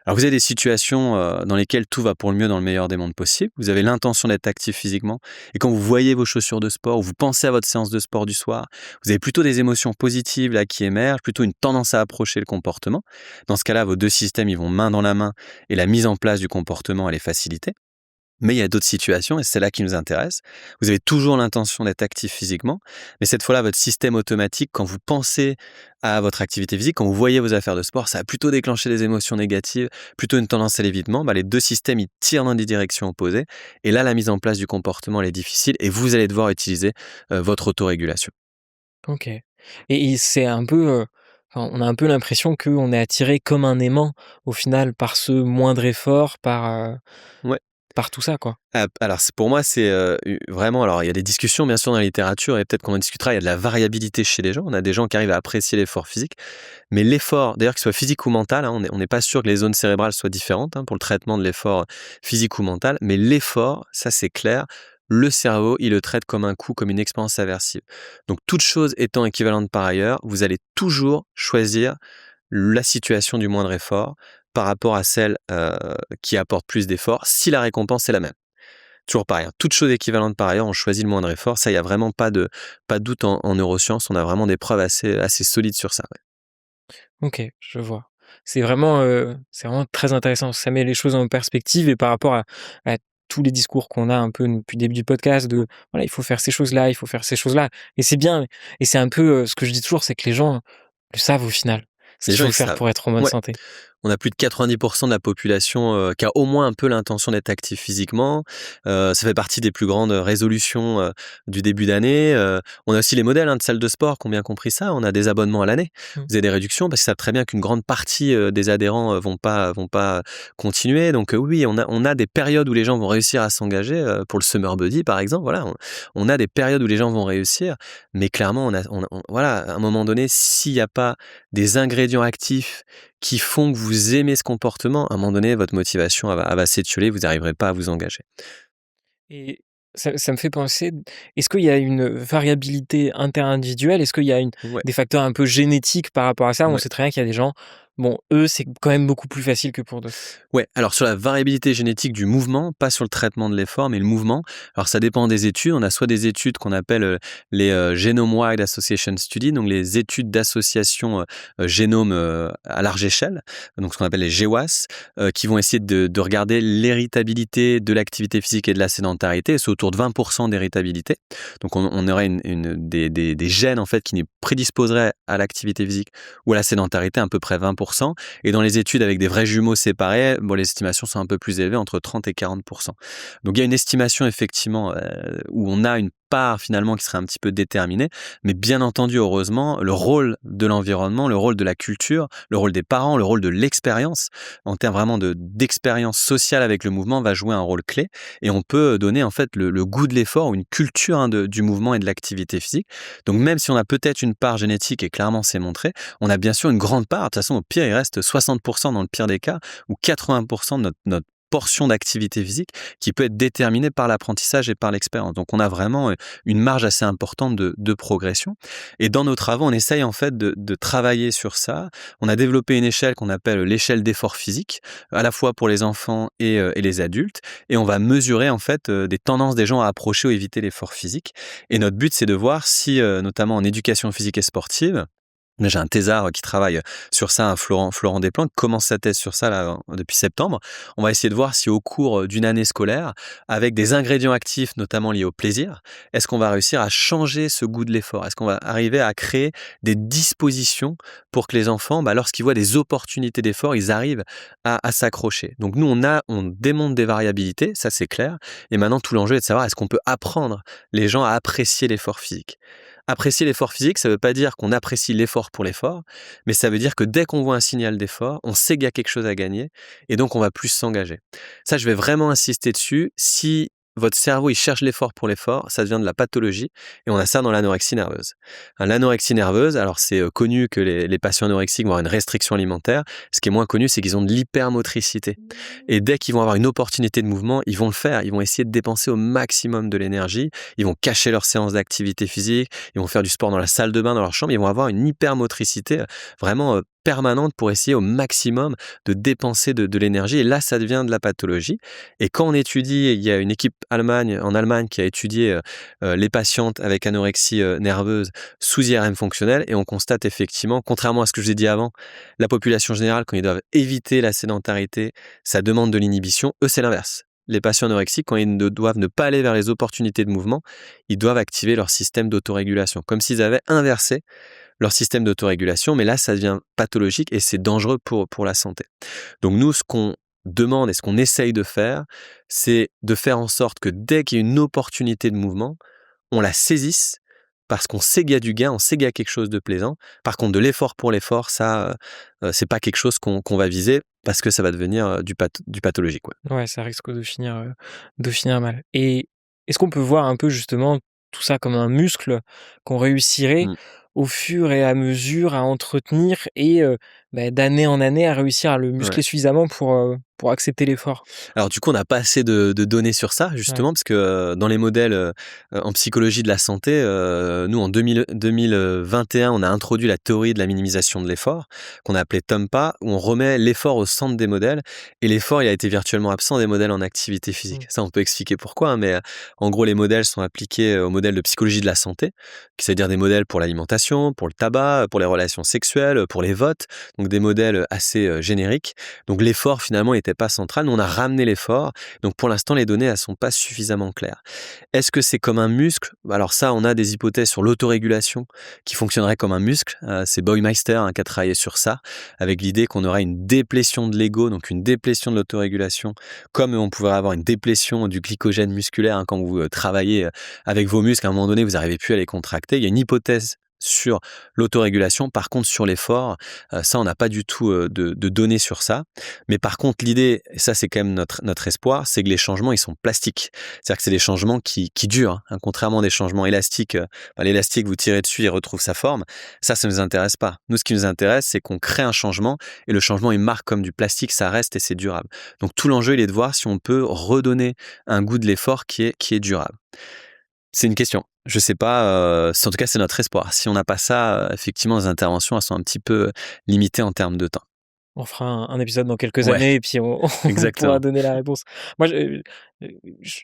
Alors vous avez des situations dans lesquelles tout va pour le mieux dans le meilleur des mondes possibles. Vous avez l'intention d'être actif physiquement et quand vous voyez vos chaussures de sport ou vous pensez à votre séance de sport du soir, vous avez plutôt des émotions positives là qui émergent, plutôt une tendance à approcher le comportement. Dans ce cas-là, vos deux systèmes ils vont main dans la main et la mise en place du comportement elle est facilitée. Mais il y a d'autres situations, et c'est là qui nous intéresse. Vous avez toujours l'intention d'être actif physiquement, mais cette fois-là, votre système automatique, quand vous pensez à votre activité physique, quand vous voyez vos affaires de sport, ça va plutôt déclencher des émotions négatives, plutôt une tendance à l'évitement. Les deux systèmes, ils tirent dans des directions opposées. Et là, la mise en place du comportement, elle est difficile, et vous allez devoir utiliser votre autorégulation. OK. Et c'est un peu, enfin, on a un peu l'impression qu'on est attiré comme un aimant au final par ce moindre effort, Ouais. par tout ça, quoi. Alors pour moi, c'est vraiment. Alors il y a des discussions bien sûr dans la littérature et peut-être qu'on en discutera. Il y a de la variabilité chez les gens. On a des gens qui arrivent à apprécier l'effort physique, mais l'effort, d'ailleurs qu'il soit physique ou mental, on n'est pas sûr que les zones cérébrales soient différentes pour le traitement de l'effort physique ou mental. Mais l'effort, ça c'est clair. Le cerveau, il le traite comme un coup, comme une expérience aversive. Donc toute chose étant équivalente par ailleurs, vous allez toujours choisir la situation du moindre effort par rapport à celle qui apporte plus d'efforts si la récompense est la même. Toujours pareil, toute chose équivalente par ailleurs, on choisit le moindre effort. Ça, il n'y a vraiment pas de doute en neurosciences. On a vraiment des preuves assez solides sur ça. Ouais. OK, je vois. C'est vraiment très intéressant. Ça met les choses en perspective et par rapport à tous les discours qu'on a un peu depuis le début du podcast de voilà, il faut faire ces choses-là, il faut faire ces choses-là. Et c'est bien. Et c'est un peu ce que je dis toujours, c'est que les gens le savent au final. Ce Les qu'il gens, faut ils faire savent. pour être en bonne Ouais. santé. On a plus de 90% de la population qui a au moins un peu l'intention d'être actif physiquement. Ça fait partie des plus grandes résolutions du début d'année. On a aussi les modèles de salles de sport qui ont bien compris ça. On a des abonnements à l'année. Mmh. Vous avez des réductions parce qu'ils savent très bien qu'une grande partie des adhérents vont pas continuer. Donc oui, on a des périodes où les gens vont réussir à s'engager. Pour le Summer Body, par exemple, voilà, on a des périodes où les gens vont réussir. Mais clairement, voilà, à un moment donné, s'il n'y a pas des ingrédients actifs qui font que vous aimez ce comportement, à un moment donné, votre motivation elle va s'étioler, vous n'arriverez pas à vous engager. Et ça me fait penser, est-ce qu'il y a une variabilité interindividuelle? Est-ce qu'il y a Ouais, des facteurs un peu génétiques par rapport à ça? On ouais. sait très bien qu'il y a des gens, bon, eux, c'est quand même beaucoup plus facile que pour d'autres. Ouais, alors sur la variabilité génétique du mouvement, pas sur le traitement de l'effort, mais le mouvement. Alors ça dépend des études. On a soit des études qu'on appelle les Genome-Wide Association Studies, donc les études d'association génome à large échelle, donc ce qu'on appelle les GWAS, qui vont essayer de regarder l'héritabilité de l'activité physique et de la sédentarité. C'est autour de 20% d'héritabilité. Donc on aurait des gènes en fait qui nous prédisposeraient à l'activité physique ou à la sédentarité, à peu près 20%. Et dans les études avec des vrais jumeaux séparés, les estimations sont un peu plus élevées, entre 30 et 40%. Donc il y a une estimation effectivement où on a une part finalement qui serait un petit peu déterminée. Mais bien entendu, heureusement, le rôle de l'environnement, le rôle de la culture, le rôle des parents, le rôle de l'expérience, en termes vraiment d'expérience sociale avec le mouvement, va jouer un rôle clé. Et on peut donner en fait le goût de l'effort ou une culture du mouvement et de l'activité physique. Donc même si on a peut-être une part génétique, et clairement c'est montré, on a bien sûr une grande part. De toute façon, au pire, il reste 60% dans le pire des cas, ou 80% de notre portion d'activité physique qui peut être déterminée par l'apprentissage et par l'expérience. Donc on a vraiment une marge assez importante de progression. Et dans nos travaux, on essaye en fait de travailler sur ça. On a développé une échelle qu'on appelle l'échelle d'effort physique, à la fois pour les enfants et les adultes. Et on va mesurer en fait des tendances des gens à approcher ou éviter l'effort physique. Et notre but, c'est de voir si, notamment en éducation physique et sportive, j'ai un thésard qui travaille sur ça, un Florent Desplanques, commence sa thèse sur ça là, depuis septembre. On va essayer de voir si au cours d'une année scolaire, avec des ingrédients actifs, notamment liés au plaisir, est-ce qu'on va réussir à changer ce goût de l'effort? Est-ce qu'on va arriver à créer des dispositions pour que les enfants, lorsqu'ils voient des opportunités d'effort, ils arrivent à s'accrocher? Donc nous, on démontre des variabilités, ça c'est clair. Et maintenant, tout l'enjeu est de savoir est-ce qu'on peut apprendre les gens à apprécier l'effort physique? Apprécier l'effort physique, ça ne veut pas dire qu'on apprécie l'effort pour l'effort, mais ça veut dire que dès qu'on voit un signal d'effort, on sait qu'il y a quelque chose à gagner et donc on va plus s'engager. Ça, je vais vraiment insister dessus. Si votre cerveau, il cherche l'effort pour l'effort, ça devient de la pathologie et on a ça dans l'anorexie nerveuse. L'anorexie nerveuse, alors c'est connu que les patients anorexiques vont avoir une restriction alimentaire. Ce qui est moins connu, c'est qu'ils ont de l'hypermotricité. Et dès qu'ils vont avoir une opportunité de mouvement, ils vont le faire. Ils vont essayer de dépenser au maximum de l'énergie. Ils vont cacher leurs séances d'activité physique. Ils vont faire du sport dans la salle de bain, dans leur chambre. Ils vont avoir une hypermotricité vraiment permanente pour essayer au maximum de dépenser de l'énergie. Et là, ça devient de la pathologie. Et quand on étudie, il y a une équipe en Allemagne qui a étudié les patientes avec anorexie nerveuse sous IRM fonctionnel et on constate effectivement, contrairement à ce que je vous ai dit avant, la population générale, quand ils doivent éviter la sédentarité, ça demande de l'inhibition. Eux, c'est l'inverse. Les patients anorexiques, quand ils doivent ne pas aller vers les opportunités de mouvement, ils doivent activer leur système d'autorégulation, comme s'ils avaient inversé leur système d'autorégulation, mais là, ça devient pathologique et c'est dangereux pour la santé. Donc nous, ce qu'on demande et ce qu'on essaye de faire, c'est de faire en sorte que dès qu'il y a une opportunité de mouvement, on la saisisse parce qu'on sait qu'il y a du gain, on sait qu'il y a quelque chose de plaisant. Par contre, de l'effort pour l'effort, ça, c'est pas quelque chose qu'on va viser parce que ça va devenir du pathologique. Ouais. Ouais, ça risque de finir mal. Et est-ce qu'on peut voir un peu justement tout ça comme un muscle qu'on réussirait Mm. au fur et à mesure à entretenir et d'année en année à réussir à le Ouais. muscler suffisamment pour accepter l'effort? Alors du coup, on n'a pas assez de données sur ça, Ouais. justement, parce que dans les modèles en psychologie de la santé, nous, en 2021, on a introduit la théorie de la minimisation de l'effort, qu'on a appelée TOMPA, où on remet l'effort au centre des modèles, et l'effort, il a été virtuellement absent des modèles en activité physique. Mmh. Ça, on peut expliquer pourquoi, hein, mais en gros, les modèles sont appliqués aux modèles de psychologie de la santé, c'est-à-dire des modèles pour l'alimentation, pour le tabac, pour les relations sexuelles, pour les votes, donc des modèles assez génériques. Donc l'effort finalement n'était pas central. Nous, on a ramené l'effort. Donc pour l'instant, les données elles sont pas suffisamment claires. Est-ce que c'est comme un muscle? Alors ça, on a des hypothèses sur l'autorégulation qui fonctionnerait comme un muscle. C'est Boymeister qui a travaillé sur ça, avec l'idée qu'on aurait une déplétion de l'ego, donc une déplétion de l'autorégulation, comme on pourrait avoir une déplétion du glycogène musculaire quand vous travaillez avec vos muscles. À un moment donné, vous n'arrivez plus à les contracter. Il y a une hypothèse sur l'autorégulation. Par contre, sur l'effort, ça, on n'a pas du tout de données sur ça. Mais par contre, l'idée, et ça, c'est quand même notre espoir, c'est que les changements, ils sont plastiques. C'est-à-dire que c'est des changements qui durent, hein, contrairement à des changements élastiques. L'élastique, vous tirez dessus, il retrouve sa forme. Ça ne nous intéresse pas. Nous, ce qui nous intéresse, c'est qu'on crée un changement et le changement, il marque comme du plastique, ça reste et c'est durable. Donc, tout l'enjeu, il est de voir si on peut redonner un goût de l'effort qui est durable. C'est une question. Je sais pas, en tout cas, c'est notre espoir. Si on n'a pas ça, effectivement, les interventions, elles sont un petit peu limitées en termes de temps. On fera un épisode dans quelques Ouais, années et puis on on pourra exactement. donner la réponse. Moi,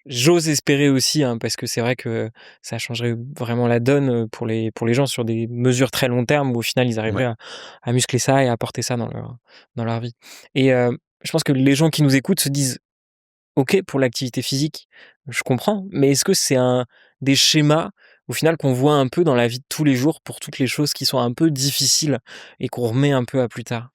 j'ose espérer aussi, hein, parce que c'est vrai que ça changerait vraiment la donne, pour les gens sur des mesures très long terme où au final ils Ouais. arriveraient à muscler ça et à apporter ça dans leur vie. Et je pense que les gens qui nous écoutent se disent: «OK, pour l'activité physique, je comprends, mais est-ce que c'est des schémas au final, qu'on voit un peu dans la vie de tous les jours pour toutes les choses qui sont un peu difficiles et qu'on remet un peu à plus tard?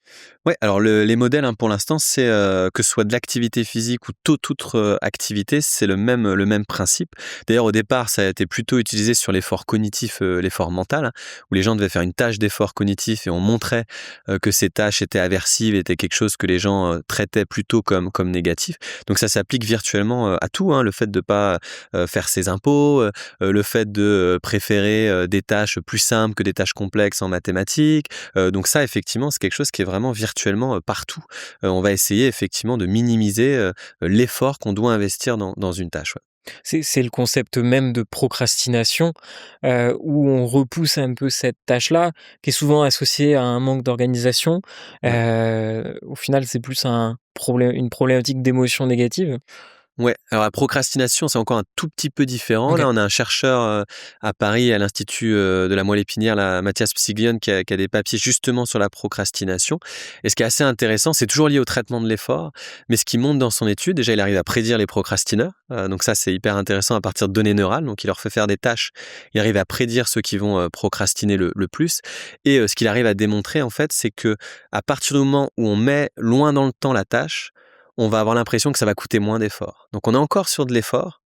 Ouais, alors les modèles, hein, pour l'instant, c'est, que ce soit de l'activité physique ou toute autre, activité, c'est le même principe. D'ailleurs, au départ, ça a été plutôt utilisé sur l'effort cognitif, l'effort mental, hein, où les gens devaient faire une tâche d'effort cognitif et on montrait, que ces tâches étaient aversives, étaient quelque chose que les gens, traitaient plutôt comme négatif. Donc ça s'applique virtuellement, à tout, hein, le fait de pas, faire ses impôts, le fait de, préférer, des tâches plus simples que des tâches complexes en mathématiques. Donc ça, effectivement, c'est quelque chose qui est vraiment virtuellement, partout. On va essayer effectivement de minimiser, l'effort qu'on doit investir dans une tâche, ouais. C'est le concept même de procrastination, où on repousse un peu cette tâche-là, qui est souvent associée à un manque d'organisation. Ouais. Au final, c'est plus une problématique d'émotions négatives? Ouais, alors la procrastination, c'est encore un tout petit peu différent. OK. Là, on a un chercheur, à Paris, à l'Institut, de la moelle épinière, là, Mathias Psiglione, qui a des papiers justement sur la procrastination. Et ce qui est assez intéressant, c'est toujours lié au traitement de l'effort, mais ce qu'il montre dans son étude, déjà, il arrive à prédire les procrastineurs. Donc ça, c'est hyper intéressant à partir de données neurales. Donc il leur fait faire des tâches, il arrive à prédire ceux qui vont, procrastiner le plus. Et ce qu'il arrive à démontrer, en fait, c'est que à partir du moment où on met loin dans le temps la tâche, on va avoir l'impression que ça va coûter moins d'efforts. Donc on est encore sur de l'effort,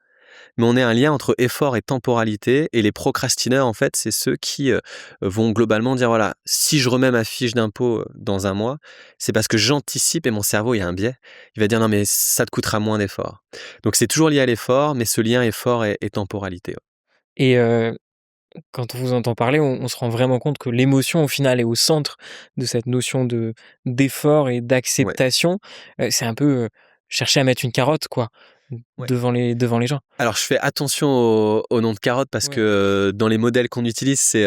mais on est un lien entre effort et temporalité. Et les procrastineurs, en fait, c'est ceux qui vont globalement dire, voilà, si je remets ma fiche d'impôt dans un mois, c'est parce que j'anticipe et mon cerveau, il y a un biais. Il va dire, non, mais ça te coûtera moins d'efforts. Donc c'est toujours lié à l'effort, mais ce lien effort et temporalité, ouais. Et quand on vous entend parler, on se rend vraiment compte que l'émotion, au final, est au centre de cette notion d'effort et Ouais, d'acceptation. C'est un peu, chercher à mettre une carotte, quoi, ouais. devant les gens. Alors, je fais attention au nom de carotte parce Ouais. que dans les modèles qu'on utilise, c'est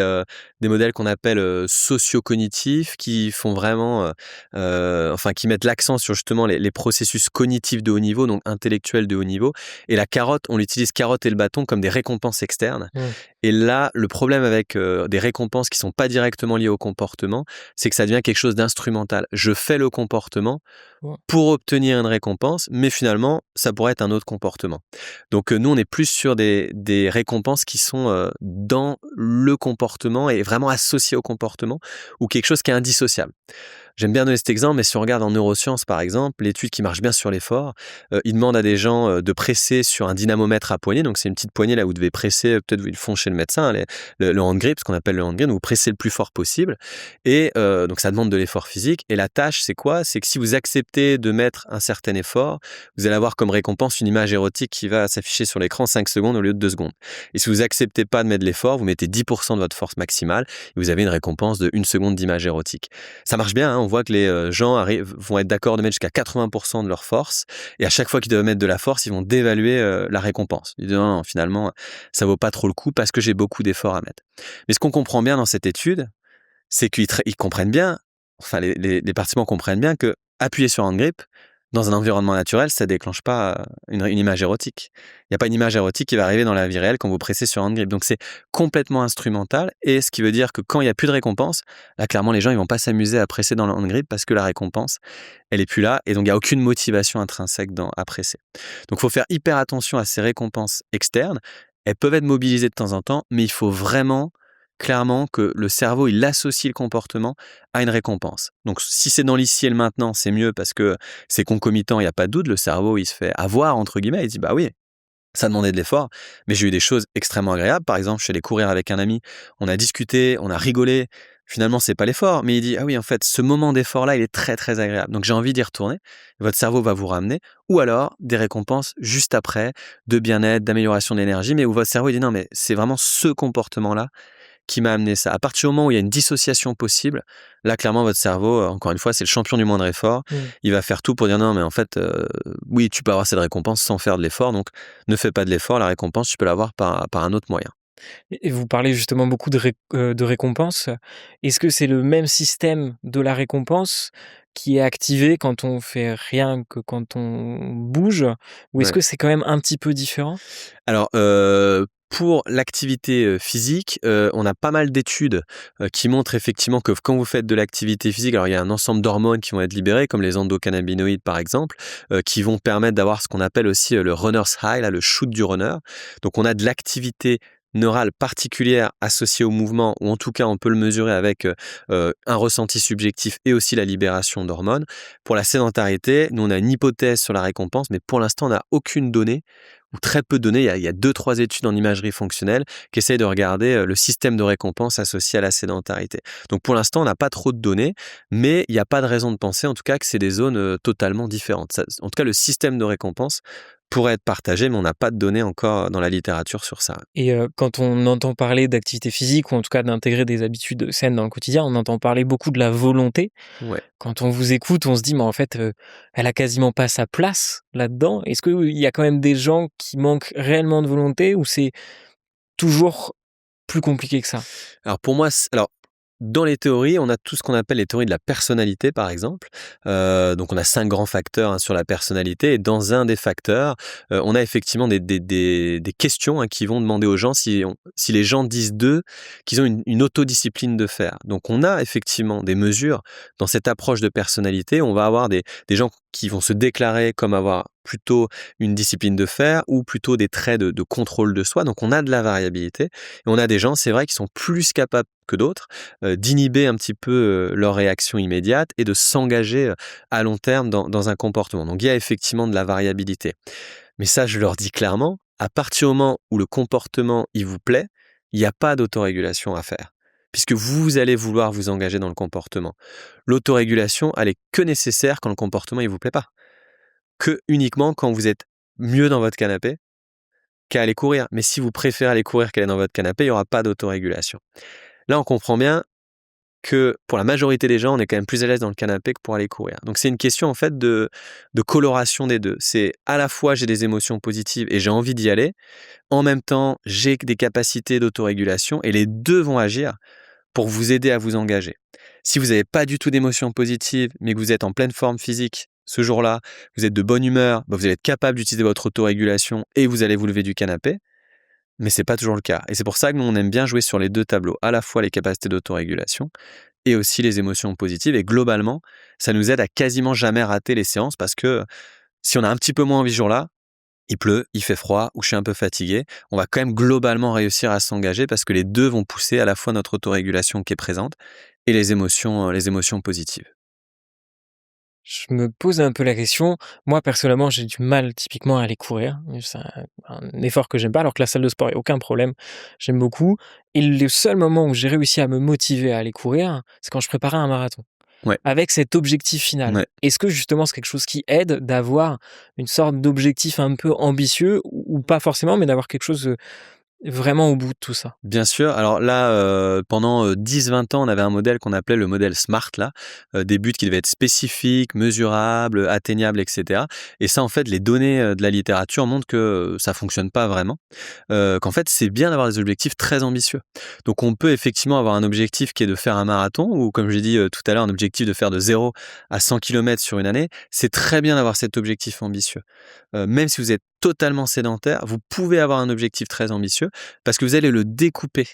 des modèles qu'on appelle socio-cognitifs qui font vraiment, enfin, qui mettent l'accent sur justement les processus cognitifs de haut niveau, donc intellectuels de haut niveau. Et la carotte, on l'utilise carotte et le bâton comme des récompenses externes. Mmh. Et là, le problème avec des récompenses qui sont pas directement liées au comportement, c'est que ça devient quelque chose d'instrumental. Je fais le comportement Ouais. pour obtenir une récompense, mais finalement, ça pourrait être un autre comportement. Donc, nous, on est plus sur des récompenses qui sont, dans le comportement et vraiment associées au comportement ou quelque chose qui est indissociable. J'aime bien donner cet exemple, mais si on regarde en neurosciences, par exemple, l'étude qui marche bien sur l'effort, ils demandent à des gens, de presser sur un dynamomètre à poignée. Donc c'est une petite poignée là où vous devez presser, peut-être ils le font chez le médecin, le hand grip, ce qu'on appelle le hand grip, donc vous pressez le plus fort possible et donc ça demande de l'effort physique et la tâche, c'est quoi? C'est que si vous acceptez de mettre un certain effort, vous allez avoir comme récompense une image érotique qui va s'afficher sur l'écran 5 secondes au lieu de 2 secondes. Et si vous acceptez pas de mettre de l'effort, vous mettez 10 de votre force maximale et vous avez une récompense de 1 seconde d'image érotique. Ça marche bien, hein, on voit que les gens vont être d'accord de mettre jusqu'à 80% de leur force et à chaque fois qu'ils doivent mettre de la force, ils vont dévaluer la récompense. Ils disent non, non, finalement, ça vaut pas trop le coup parce que j'ai beaucoup d'efforts à mettre. Mais ce qu'on comprend bien dans cette étude, c'est qu'ils comprennent bien, enfin les participants comprennent bien que appuyer sur hand grip, dans un environnement naturel, ça déclenche pas une image érotique. Il n'y a pas une image érotique qui va arriver dans la vie réelle quand vous pressez sur hand grip. Donc c'est complètement instrumental et ce qui veut dire que quand il y a plus de récompense, là clairement les gens ils vont pas s'amuser à presser dans le hand grip parce que la récompense, elle est plus là et donc il y a aucune motivation intrinsèque à presser. Donc il faut faire hyper attention à ces récompenses externes. Elles peuvent être mobilisées de temps en temps, mais il faut vraiment clairement que le cerveau, il associe le comportement à une récompense. Donc si c'est dans l'ici et le maintenant, c'est mieux parce que c'est concomitant, il y a pas de doute, le cerveau, il se fait «avoir» entre guillemets, il dit: «Bah oui, ça demandait de l'effort», mais j'ai eu des choses extrêmement agréables. Par exemple, je suis allé courir avec un ami, on a discuté, on a rigolé. Finalement, c'est pas l'effort, mais il dit: «Ah oui, en fait, ce moment d'effort-là, il est très, très agréable, donc j'ai envie d'y retourner». Votre cerveau va vous ramener ou alors des récompenses juste après, de bien-être, d'amélioration de l'énergie, mais où votre cerveau, il dit: «Non, mais c'est vraiment ce comportement-là qui m'a amené ça». À partir du moment où il y a une dissociation possible, là, clairement, votre cerveau, encore une fois, c'est le champion du moindre effort. Mmh. Il va faire tout pour dire non, mais en fait, oui, tu peux avoir cette récompense sans faire de l'effort, donc ne fais pas de l'effort. La récompense, tu peux l'avoir par un autre moyen. Et vous parlez justement beaucoup de récompenses. Est-ce que c'est le même système de la récompense qui est activé quand on fait rien que quand on bouge? Ou est-ce Ouais. que c'est quand même un petit peu différent? Alors, pour l'activité, physique, on a pas mal d'études, qui montrent effectivement que quand vous faites de l'activité physique, alors il y a un ensemble d'hormones qui vont être libérées, comme les endocannabinoïdes par exemple, qui vont permettre d'avoir ce qu'on appelle aussi, le runner's high, là, le shoot du runner. Donc on a de l'activité neurale particulière associée au mouvement, ou en tout cas on peut le mesurer avec un ressenti subjectif et aussi la libération d'hormones. Pour la sédentarité, nous on a une hypothèse sur la récompense, mais pour l'instant on n'a aucune donnée, ou très peu de données. Il y a 2-3 études en imagerie fonctionnelle qui essayent de regarder le système de récompense associé à la sédentarité. Donc pour l'instant, on n'a pas trop de données, mais il n'y a pas de raison de penser en tout cas que c'est des zones totalement différentes. En tout cas, le système de récompense pourrait être partagé, mais on n'a pas de données encore dans la littérature sur ça. Et quand on entend parler d'activité physique, ou en tout cas d'intégrer des habitudes saines dans le quotidien, on entend parler beaucoup de la volonté. Ouais. Quand on vous écoute, on se dit, mais en fait, elle a quasiment pas sa place là-dedans. Est-ce qu'il y a quand même des gens qui manquent réellement de volonté, ou c'est toujours plus compliqué que ça? Alors pour moi, dans les théories, on a tout ce qu'on appelle les théories de la personnalité, par exemple. Donc on a 5 grands facteurs sur la personnalité, et dans un des facteurs, on a effectivement des questions qui vont demander aux gens si les gens disent d'eux qu'ils ont une autodiscipline de faire. Donc on a effectivement des mesures dans cette approche de personnalité. On va avoir des gens qui vont se déclarer comme avoir plutôt une discipline de fer, ou plutôt des traits de contrôle de soi. Donc on a de la variabilité, et on a des gens, c'est vrai, qui sont plus capables que d'autres d'inhiber un petit peu leur réaction immédiate et de s'engager à long terme dans un comportement. Donc il y a effectivement de la variabilité. Mais ça, je leur dis clairement, à partir du moment où le comportement il vous plaît, il n'y a pas d'autorégulation à faire, puisque vous allez vouloir vous engager dans le comportement. L'autorégulation, elle est que nécessaire quand le comportement il vous plaît pas, que uniquement quand vous êtes mieux dans votre canapé qu'à aller courir. Mais si vous préférez aller courir qu'aller dans votre canapé, il n'y aura pas d'autorégulation. Là, on comprend bien que pour la majorité des gens, on est quand même plus à l'aise dans le canapé que pour aller courir. Donc c'est une question en fait de coloration des deux. C'est à la fois j'ai des émotions positives et j'ai envie d'y aller, en même temps j'ai des capacités d'autorégulation, et les deux vont agir pour vous aider à vous engager. Si vous n'avez pas du tout d'émotions positives, mais que vous êtes en pleine forme physique ce jour-là, vous êtes de bonne humeur, vous allez être capable d'utiliser votre autorégulation et vous allez vous lever du canapé. Mais c'est pas toujours le cas. Et c'est pour ça que nous, on aime bien jouer sur les deux tableaux, à la fois les capacités d'autorégulation et aussi les émotions positives. Et globalement, ça nous aide à quasiment jamais rater les séances, parce que si on a un petit peu moins envie ce jour-là, il pleut, il fait froid, ou je suis un peu fatigué, on va quand même globalement réussir à s'engager, parce que les deux vont pousser à la fois notre autorégulation qui est présente et les émotions positives. Je me pose un peu la question. Moi, personnellement, j'ai du mal typiquement à aller courir. C'est un effort que j'aime pas, alors que la salle de sport, il y a aucun problème. J'aime beaucoup. Et le seul moment où j'ai réussi à me motiver à aller courir, c'est quand je préparais un marathon, Ouais, avec cet objectif final. ouais. Est-ce que justement c'est quelque chose qui aide d'avoir une sorte d'objectif un peu ambitieux, ou pas forcément, mais d'avoir quelque chose vraiment au bout de tout ça? Bien sûr. Alors là, pendant 10-20 ans, on avait un modèle qu'on appelait le modèle SMART là, des buts qui devaient être spécifiques, mesurables, atteignables, et cetera. Et ça, en fait, les données de la littérature montrent que ça fonctionne pas vraiment, qu'en fait, c'est bien d'avoir des objectifs très ambitieux. Donc on peut effectivement avoir un objectif qui est de faire un marathon, ou comme j'ai dit tout à l'heure, un objectif de faire de 0 à 100 kilomètres sur une année. C'est très bien d'avoir cet objectif ambitieux. Même si vous êtes totalement sédentaire, vous pouvez avoir un objectif très ambitieux, parce que vous allez le découper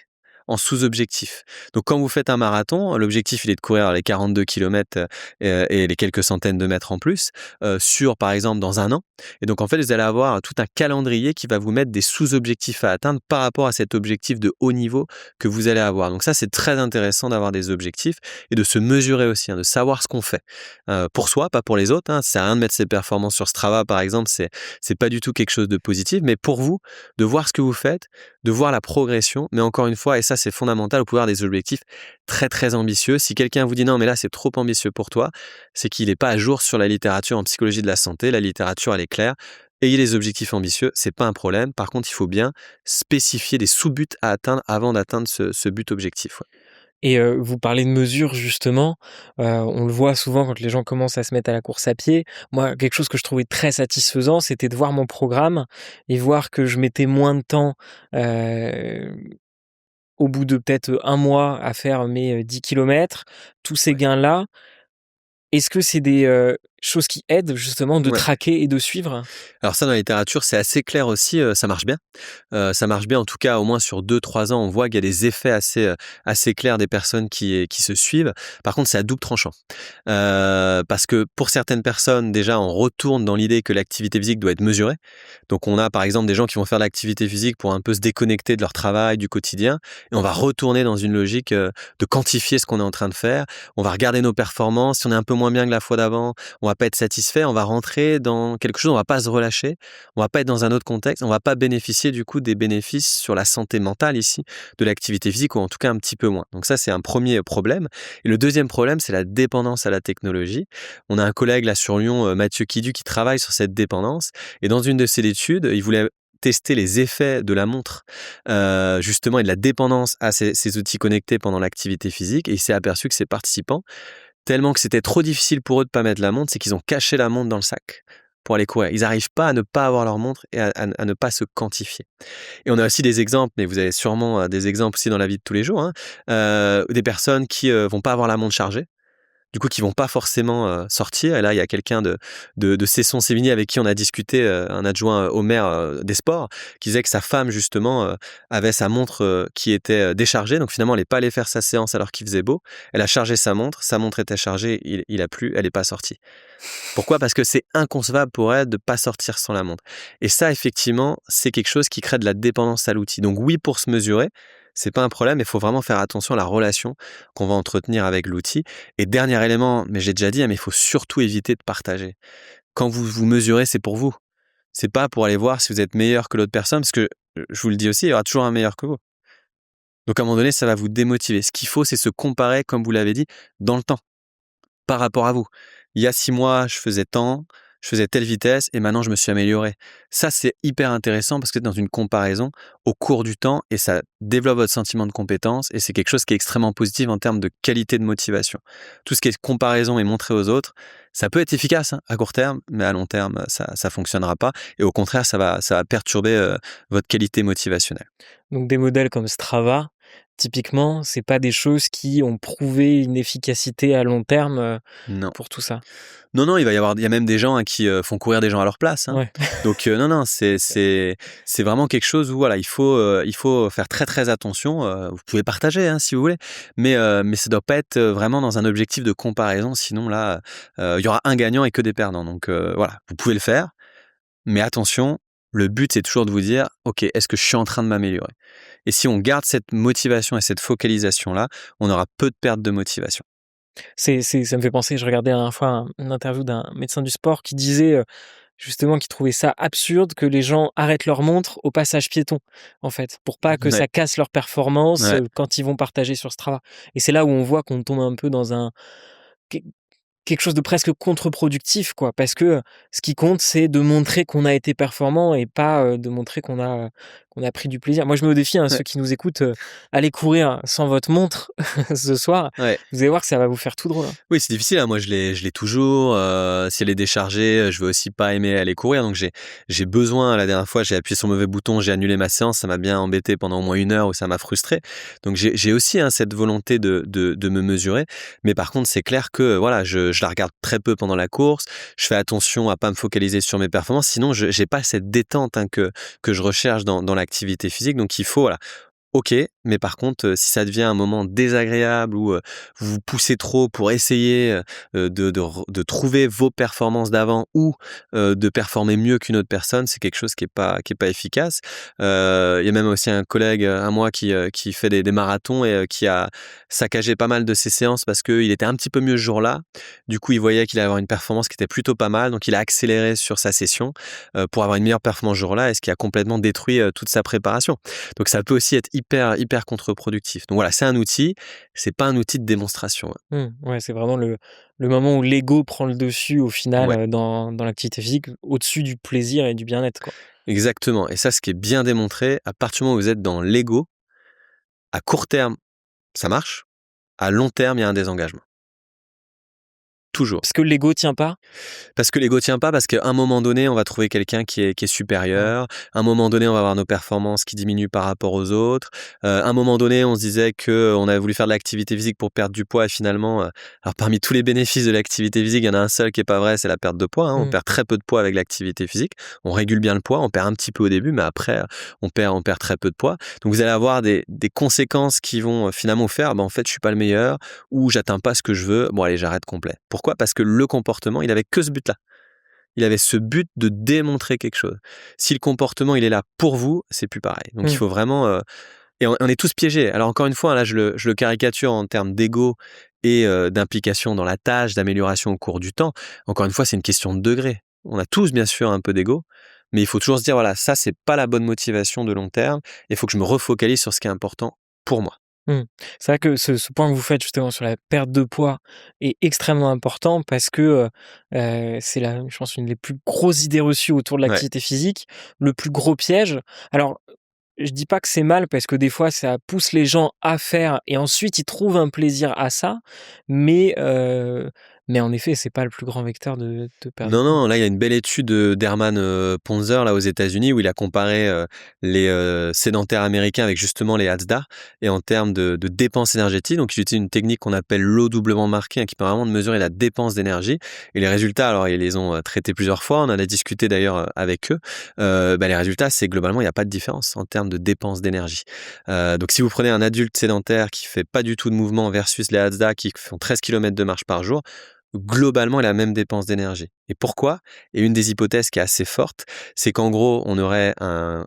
en sous-objectifs. Donc quand vous faites un marathon, l'objectif il est de courir les 42 kilomètres et les quelques centaines de mètres en plus sur, par exemple, dans un an. Et donc en fait, vous allez avoir tout un calendrier qui va vous mettre des sous-objectifs à atteindre par rapport à cet objectif de haut niveau que vous allez avoir. Donc ça, c'est très intéressant d'avoir des objectifs et de se mesurer aussi, de savoir ce qu'on fait. Pour soi, pas pour les autres. Ça sert à rien de mettre ses performances sur Strava, par exemple, c'est pas du tout quelque chose de positif, mais pour vous, de voir ce que vous faites, de voir la progression, mais encore une fois, et ça c'est fondamental, vous pouvez avoir des objectifs très très ambitieux. Si quelqu'un vous dit non mais là c'est trop ambitieux pour toi, c'est qu'il n'est pas à jour sur la littérature en psychologie de la santé. La littérature elle est claire. Ayez des objectifs ambitieux, c'est pas un problème. Par contre, il faut bien spécifier des sous-buts à atteindre avant d'atteindre ce but objectif. Ouais. Et vous parlez de mesures justement, on le voit souvent quand les gens commencent à se mettre à la course à pied. Moi, quelque chose que je trouvais très satisfaisant, c'était de voir mon programme et voir que je mettais moins de temps, heu, au bout de peut-être, 1 mois à faire mes, 10 kilomètres. Tous ces Ouais. gains-là, est-ce que c'est des, chose qui aide justement de Ouais. traquer et de suivre? Alors ça, dans la littérature, c'est assez clair aussi, ça marche bien. Ça marche bien, en tout cas, au moins sur 2-3 ans, on voit qu'il y a des effets assez clairs des personnes qui se suivent. Par contre, c'est à double tranchant. Parce que pour certaines personnes, déjà, on retourne dans l'idée que l'activité physique doit être mesurée. Donc on a, par exemple, des gens qui vont faire de l'activité physique pour un peu se déconnecter de leur travail, du quotidien, et on va retourner dans une logique, de quantifier ce qu'on est en train de faire. On va regarder nos performances. Si on est un peu moins bien que la fois d'avant, on va pas être satisfait. On va rentrer dans quelque chose, on va pas se relâcher. On va pas être dans un autre contexte, on va pas bénéficier du coup des bénéfices sur la santé mentale ici de l'activité physique, ou en tout cas un petit peu moins. Donc ça, c'est un premier problème. Et le deuxième problème, c'est la dépendance à la technologie. On a un collègue là sur Lyon, Mathieu Kidu, qui travaille sur cette dépendance. Et dans une de ses études, il voulait tester les effets de la montre, justement, et de la dépendance à ces outils connectés pendant l'activité physique. Et il s'est aperçu que ses participants, tellement que c'était trop difficile pour eux de pas mettre la montre, c'est qu'ils ont caché la montre dans le sac pour aller courir. Ils n'arrivent pas à ne pas avoir leur montre et à ne pas se quantifier. Et on a aussi des exemples, mais vous avez sûrement des exemples aussi dans la vie de tous les jours, hein, des personnes qui vont pas avoir la montre chargée, du coup qui vont pas forcément sortir. Et là, il y a quelqu'un de Cesson-Sévigné avec qui on a discuté, un adjoint au maire des sports, qui disait que sa femme justement avait sa montre qui était déchargée, donc finalement elle n'est pas allée faire sa séance alors qu'il faisait beau. Elle a chargé sa montre était chargée, il a plu, elle n'est pas sortie. Pourquoi? Parce que c'est inconcevable pour elle de pas sortir sans la montre. Et ça, effectivement, c'est quelque chose qui crée de la dépendance à l'outil. Donc oui, pour se mesurer, c'est pas un problème, mais il faut vraiment faire attention à la relation qu'on va entretenir avec l'outil. Et dernier élément, mais j'ai déjà dit, hein, mais il faut surtout éviter de partager. Quand vous vous mesurez, c'est pour vous. C'est pas pour aller voir si vous êtes meilleur que l'autre personne, parce que je vous le dis aussi, il y aura toujours un meilleur que vous. Donc à un moment donné, ça va vous démotiver. Ce qu'il faut, c'est se comparer, comme vous l'avez dit, dans le temps, par rapport à vous. Il y a 6 mois, je faisais tant, je faisais telle vitesse et maintenant je me suis amélioré. Ça, c'est hyper intéressant parce que c'est dans une comparaison au cours du temps et ça développe votre sentiment de compétence et c'est quelque chose qui est extrêmement positif en termes de qualité de motivation. Tout ce qui est comparaison et montrer aux autres, ça peut être efficace, hein, à court terme, mais à long terme, ça fonctionnera pas et au contraire, ça va perturber votre qualité motivationnelle. Donc des modèles comme Strava, typiquement, c'est pas des choses qui ont prouvé une efficacité à long terme, Non. pour tout ça? Non, non, il y a même des gens, hein, qui font courir des gens à leur place, hein. Ouais. Donc non, non, c'est vraiment quelque chose où voilà, il faut faire très, très attention. Vous pouvez partager, hein, si vous voulez, mais ça doit pas être vraiment dans un objectif de comparaison, sinon là, il y aura un gagnant et que des perdants. Donc voilà, vous pouvez le faire, mais attention, le but, c'est toujours de vous dire: «OK, est-ce que je suis en train de m'améliorer?» Et si on garde cette motivation et cette focalisation-là, on aura peu de perte de motivation. Ça me fait penser, je regardais la dernière fois une interview d'un médecin du sport qui disait, justement qu'il trouvait ça absurde que les gens arrêtent leur montre au passage piéton, en fait, pour pas que Ouais, ça casse leur performance, ouais. quand ils vont partager sur Strava et c'est là où on voit qu'on tombe un peu dans un quelque chose de presque contre-productif, quoi, parce que, ce qui compte, c'est de montrer qu'on a été performant et pas, de montrer qu'on a pris du plaisir. Moi, je mets au défi, hein, Ouais, ceux qui nous écoutent, allez courir sans votre montre ce soir. ouais. Vous allez voir que ça va vous faire tout drôle, hein. Oui, c'est difficile, hein. Moi, je l'ai toujours. Si elle est déchargée, je vais aussi pas aimer aller courir. Donc, j'ai besoin. La dernière fois, j'ai appuyé sur le mauvais bouton, j'ai annulé ma séance. Ça m'a bien embêté pendant au moins 1 heure où ça m'a frustré. Donc, j'ai aussi, hein, cette volonté de me mesurer. Mais par contre, c'est clair que voilà, je la regarde très peu pendant la course. Je fais attention à pas me focaliser sur mes performances. Sinon, je j'ai pas cette détente, hein, que je recherche dans l'activité physique. Donc, il faut voilà. OK, mais par contre, si ça devient un moment désagréable où, vous vous poussez trop pour essayer, de trouver vos performances d'avant ou, de performer mieux qu'une autre personne, c'est quelque chose qui est pas efficace. Il y a même aussi un collègue, à moi qui fait des marathons et qui a saccagé pas mal de ses séances parce qu'il était un petit peu mieux ce jour-là. Du coup, il voyait qu'il allait avoir une performance qui était plutôt pas mal, donc il a accéléré sur sa session, pour avoir une meilleure performance ce jour-là et ce qui a complètement détruit, toute sa préparation. Donc ça peut aussi être hyper contre-productif. Donc voilà, c'est un outil, c'est pas un outil de démonstration, hein. Ouais, c'est vraiment le moment où l'ego prend le dessus au final, Ouais, dans l'activité physique, au-dessus du plaisir et du bien-être, quoi. exactement. Et ça, ce qui est bien démontré, à partir du moment où vous êtes dans l'ego, à court terme, ça marche, à long terme, il y a un désengagement. toujours. Parce que l'ego tient pas? Parce que l'ego tient pas, parce qu'à un moment donné, on va trouver quelqu'un qui est Ouais. supérieur. À un moment donné, on va avoir nos performances qui diminuent par rapport aux autres. À un moment donné, on se disait qu'on avait voulu faire de l'activité physique pour perdre du poids et finalement, alors parmi tous les bénéfices de l'activité physique, il y en a un seul qui est pas vrai, c'est la perte de poids, hein. On Mmh. perd très peu de poids avec l'activité physique. On régule bien le poids, on perd un petit peu au début, mais après, on perd très peu de poids. Donc vous allez avoir des conséquences qui vont finalement faire, en fait, je suis pas le meilleur ou j'atteins pas ce que je veux. Bon, allez, j'arrête complet. Pourquoi? Parce que le comportement, il avait que ce but-là. Il avait ce but de démontrer quelque chose. Si le comportement, il est là pour vous, c'est plus pareil. Donc il Mmh. faut vraiment, et on est tous piégés. Alors encore une fois, là, je le caricature en termes d'ego et d'implication dans la tâche, d'amélioration au cours du temps. Encore une fois, c'est une question de degré. On a tous bien sûr un peu d'ego, mais il faut toujours se dire: «Voilà, ça, c'est pas la bonne motivation de long terme. Il faut que je me refocalise sur ce qui est important pour moi». Mmh. C'est vrai que ce point que vous faites justement sur la perte de poids est extrêmement important parce que, c'est la je pense une des plus grosses idées reçues autour de Ouais. l'activité physique, le plus gros piège. Alors, je dis pas que c'est mal parce que des fois ça pousse les gens à faire et ensuite ils trouvent un plaisir à ça, mais en effet, c'est pas le plus grand vecteur de perte de Non, poids. non, là, il y a une belle étude d'Herman Ponzer là aux États-Unis où il a comparé les sédentaires américains avec justement les Hatsda et en termes de dépenses énergétiques. Donc, il utilise une technique qu'on appelle l'eau doublement marquée, hein, qui permet vraiment de mesurer la dépense d'énergie. Et les résultats, alors, ils les ont traités plusieurs fois. On en a discuté d'ailleurs avec eux. Les résultats, c'est globalement, il n'y a pas de différence en termes de dépenses d'énergie. Donc, si vous prenez un adulte sédentaire qui fait pas du tout de mouvement versus les Hatsda qui font 13 kilomètres de marche par jour, globalement la même dépense d'énergie. Et pourquoi? Et une des hypothèses qui est assez forte, c'est qu'en gros, on aurait un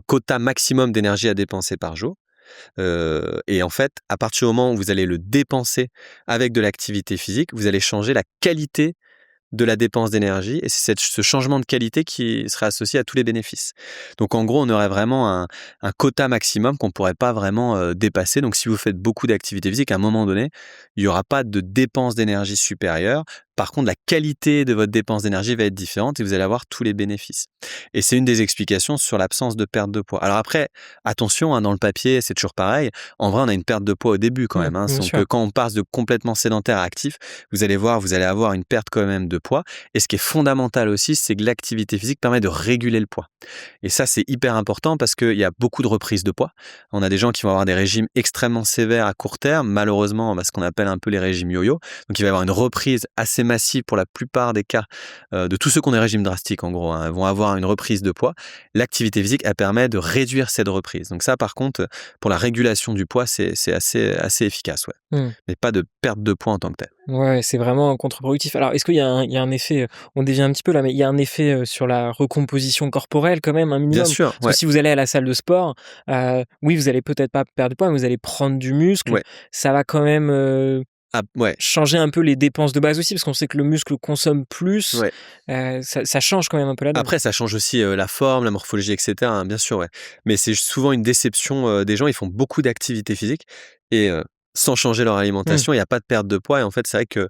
quota maximum d'énergie à dépenser par jour. Et en fait, à partir du moment où vous allez le dépenser avec de l'activité physique, vous allez changer la qualité de la dépense d'énergie et c'est ce changement de qualité qui serait associé à tous les bénéfices. Donc en gros, on aurait vraiment un quota maximum qu'on ne pourrait pas vraiment dépasser. Donc si vous faites beaucoup d'activités physiques, à un moment donné, il n'y aura pas de dépense d'énergie supérieure. Par contre, la qualité de votre dépense d'énergie va être différente et vous allez avoir tous les bénéfices. Et c'est une des explications sur l'absence de perte de poids. Alors après, attention, hein, dans le papier, c'est toujours pareil. En vrai, on a une perte de poids au début quand Mmh, même, hein. bien Donc sûr. quand on passe de complètement sédentaire à actif, vous allez voir, vous allez avoir une perte quand même de poids. Et ce qui est fondamental aussi, c'est que l'activité physique permet de réguler le poids. Et ça, c'est hyper important parce qu'il y a beaucoup de reprises de poids. On a des gens qui vont avoir des régimes extrêmement sévères à court terme, malheureusement, ce qu'on appelle un peu les régimes yo-yo. Donc, il va y avoir une reprise assez massive pour la plupart des cas de tous ceux qui ont des régimes drastiques, en gros, hein, vont avoir une reprise de poids. L'activité physique, elle permet de réduire cette reprise. Donc ça, par contre, pour la régulation du poids, c'est assez efficace, ouais. Mmh. Mais pas de perte de poids en tant que tel. Ouais, c'est vraiment contre-productif. Alors, est-ce qu'il y a un effet, on dévie un petit peu là, mais il y a un effet, sur la recomposition corporelle quand même, un Bien minimum? sûr, Parce que ouais. si vous allez à la salle de sport, oui, vous allez peut-être pas perdre du poids, mais vous allez prendre du muscle. Ouais. Ça va quand même, Ah, ouais. changer un peu les dépenses de base aussi, parce qu'on sait que le muscle consomme plus, Ouais. ça change quand même un peu la donne. Après, ça change aussi, la forme, la morphologie et cetera, hein, bien sûr, ouais. Mais c'est souvent une déception, des gens, ils font beaucoup d'activités physiques et sans changer leur Mmh, alimentation, il y a pas de perte de poids et en fait, c'est vrai que,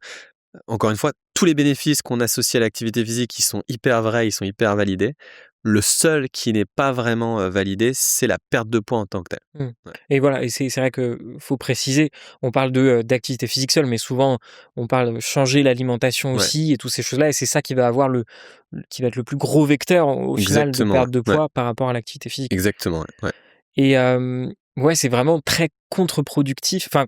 encore une fois, tous les bénéfices qu'on associe à l'activité physique, ils sont hyper vrais, ils sont hyper validés. Le seul qui n'est pas vraiment, validé, c'est la perte de poids en tant que telle. mmh Ouais. et voilà et c'est vrai que faut préciser, on parle d'activité physique seule, mais souvent on parle de changer l'alimentation Ouais, aussi et toutes ces choses-là et c'est ça qui va avoir qui va être le plus gros vecteur au final de exactement, ouais. perte de Ouais, poids par rapport à l'activité physique exactement, ouais, ouais. et ouais, c'est vraiment très contre-productif, enfin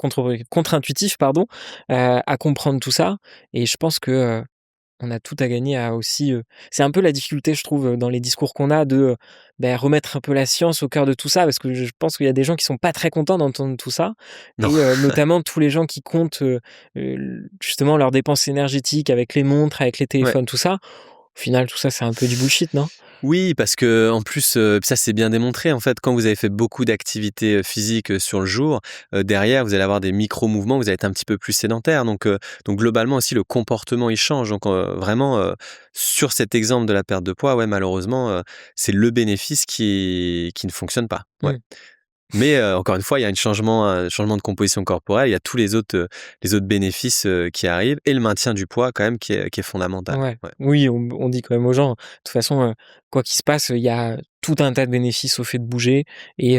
contre-intuitif pardon, à comprendre tout ça et je pense que, on a tout à gagner à aussi, c'est un peu la difficulté je trouve, dans les discours qu'on a de, remettre un peu la science au cœur de tout ça parce que je pense qu'il y a des gens qui sont pas très contents d'entendre tout ça Non. et notamment tous les gens qui comptent, justement leurs dépenses énergétiques avec les montres, avec les Ouais. téléphones, tout ça. Au final, tout ça, c'est un peu du bullshit, non? Oui, parce que en plus, ça c'est bien démontré en fait, quand vous avez fait beaucoup d'activités, physiques, sur le jour, derrière vous allez avoir des micro-mouvements, vous allez être un petit peu plus sédentaire donc globalement aussi le comportement il change donc vraiment, sur cet exemple de la perte de poids, ouais malheureusement, c'est le bénéfice qui ne fonctionne pas. Ouais. Mmh. Mais encore une fois, il y a un changement de composition corporelle, il y a tous les autres bénéfices, qui arrivent et le maintien du poids quand même qui est fondamental. Ouais. Ouais. Oui, on dit quand même aux gens, de toute façon, quoi qu'il se passe, il y a tout un tas de bénéfices au fait de bouger et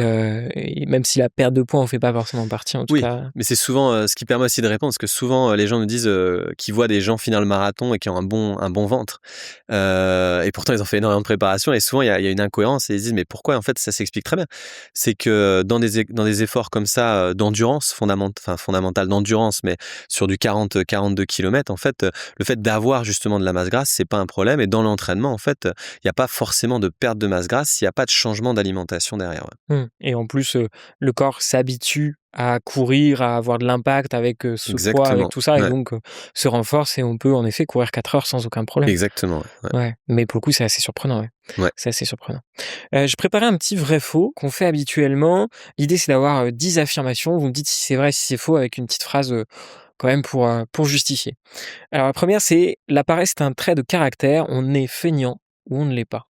même si la perte de poids en fait pas forcément partie, en tout Oui, cas. mais c'est souvent, ce qui permet aussi de répondre, parce que souvent, les gens nous disent, qu'ils voient des gens finir le marathon et qui ont un bon ventre. Et pourtant ils ont fait énormément de préparation et souvent il y a une incohérence et ils se disent: «Mais pourquoi?» En fait, ça s'explique très bien. C'est que dans des efforts comme ça, d'endurance fondamentale d'endurance, mais sur du 42 kilomètres, en fait, le fait d'avoir justement de la masse grasse, c'est pas un problème et dans l'entraînement, en fait, il y a pas forcément de perte de masse grasse s'il y a pas de changement d'alimentation derrière, ouais. Et en plus, le corps s'habitue à courir, à avoir de l'impact avec, ce poids, avec Exactement, tout ça et ouais, donc se renforce et on peut en effet courir 4 heures sans aucun problème. exactement, ouais, Ouais, mais pour le coup, c'est assez surprenant, ouais. ouais. Ouais. C'est assez surprenant. Je préparais un petit vrai-faux qu'on fait habituellement. L'idée, c'est d'avoir, 10 affirmations. Vous me dites si c'est vrai, si c'est faux avec une petite phrase, quand même pour justifier. Alors la première, c'est: «La paresse est un trait de caractère, on est feignant ou on ne l'est pas».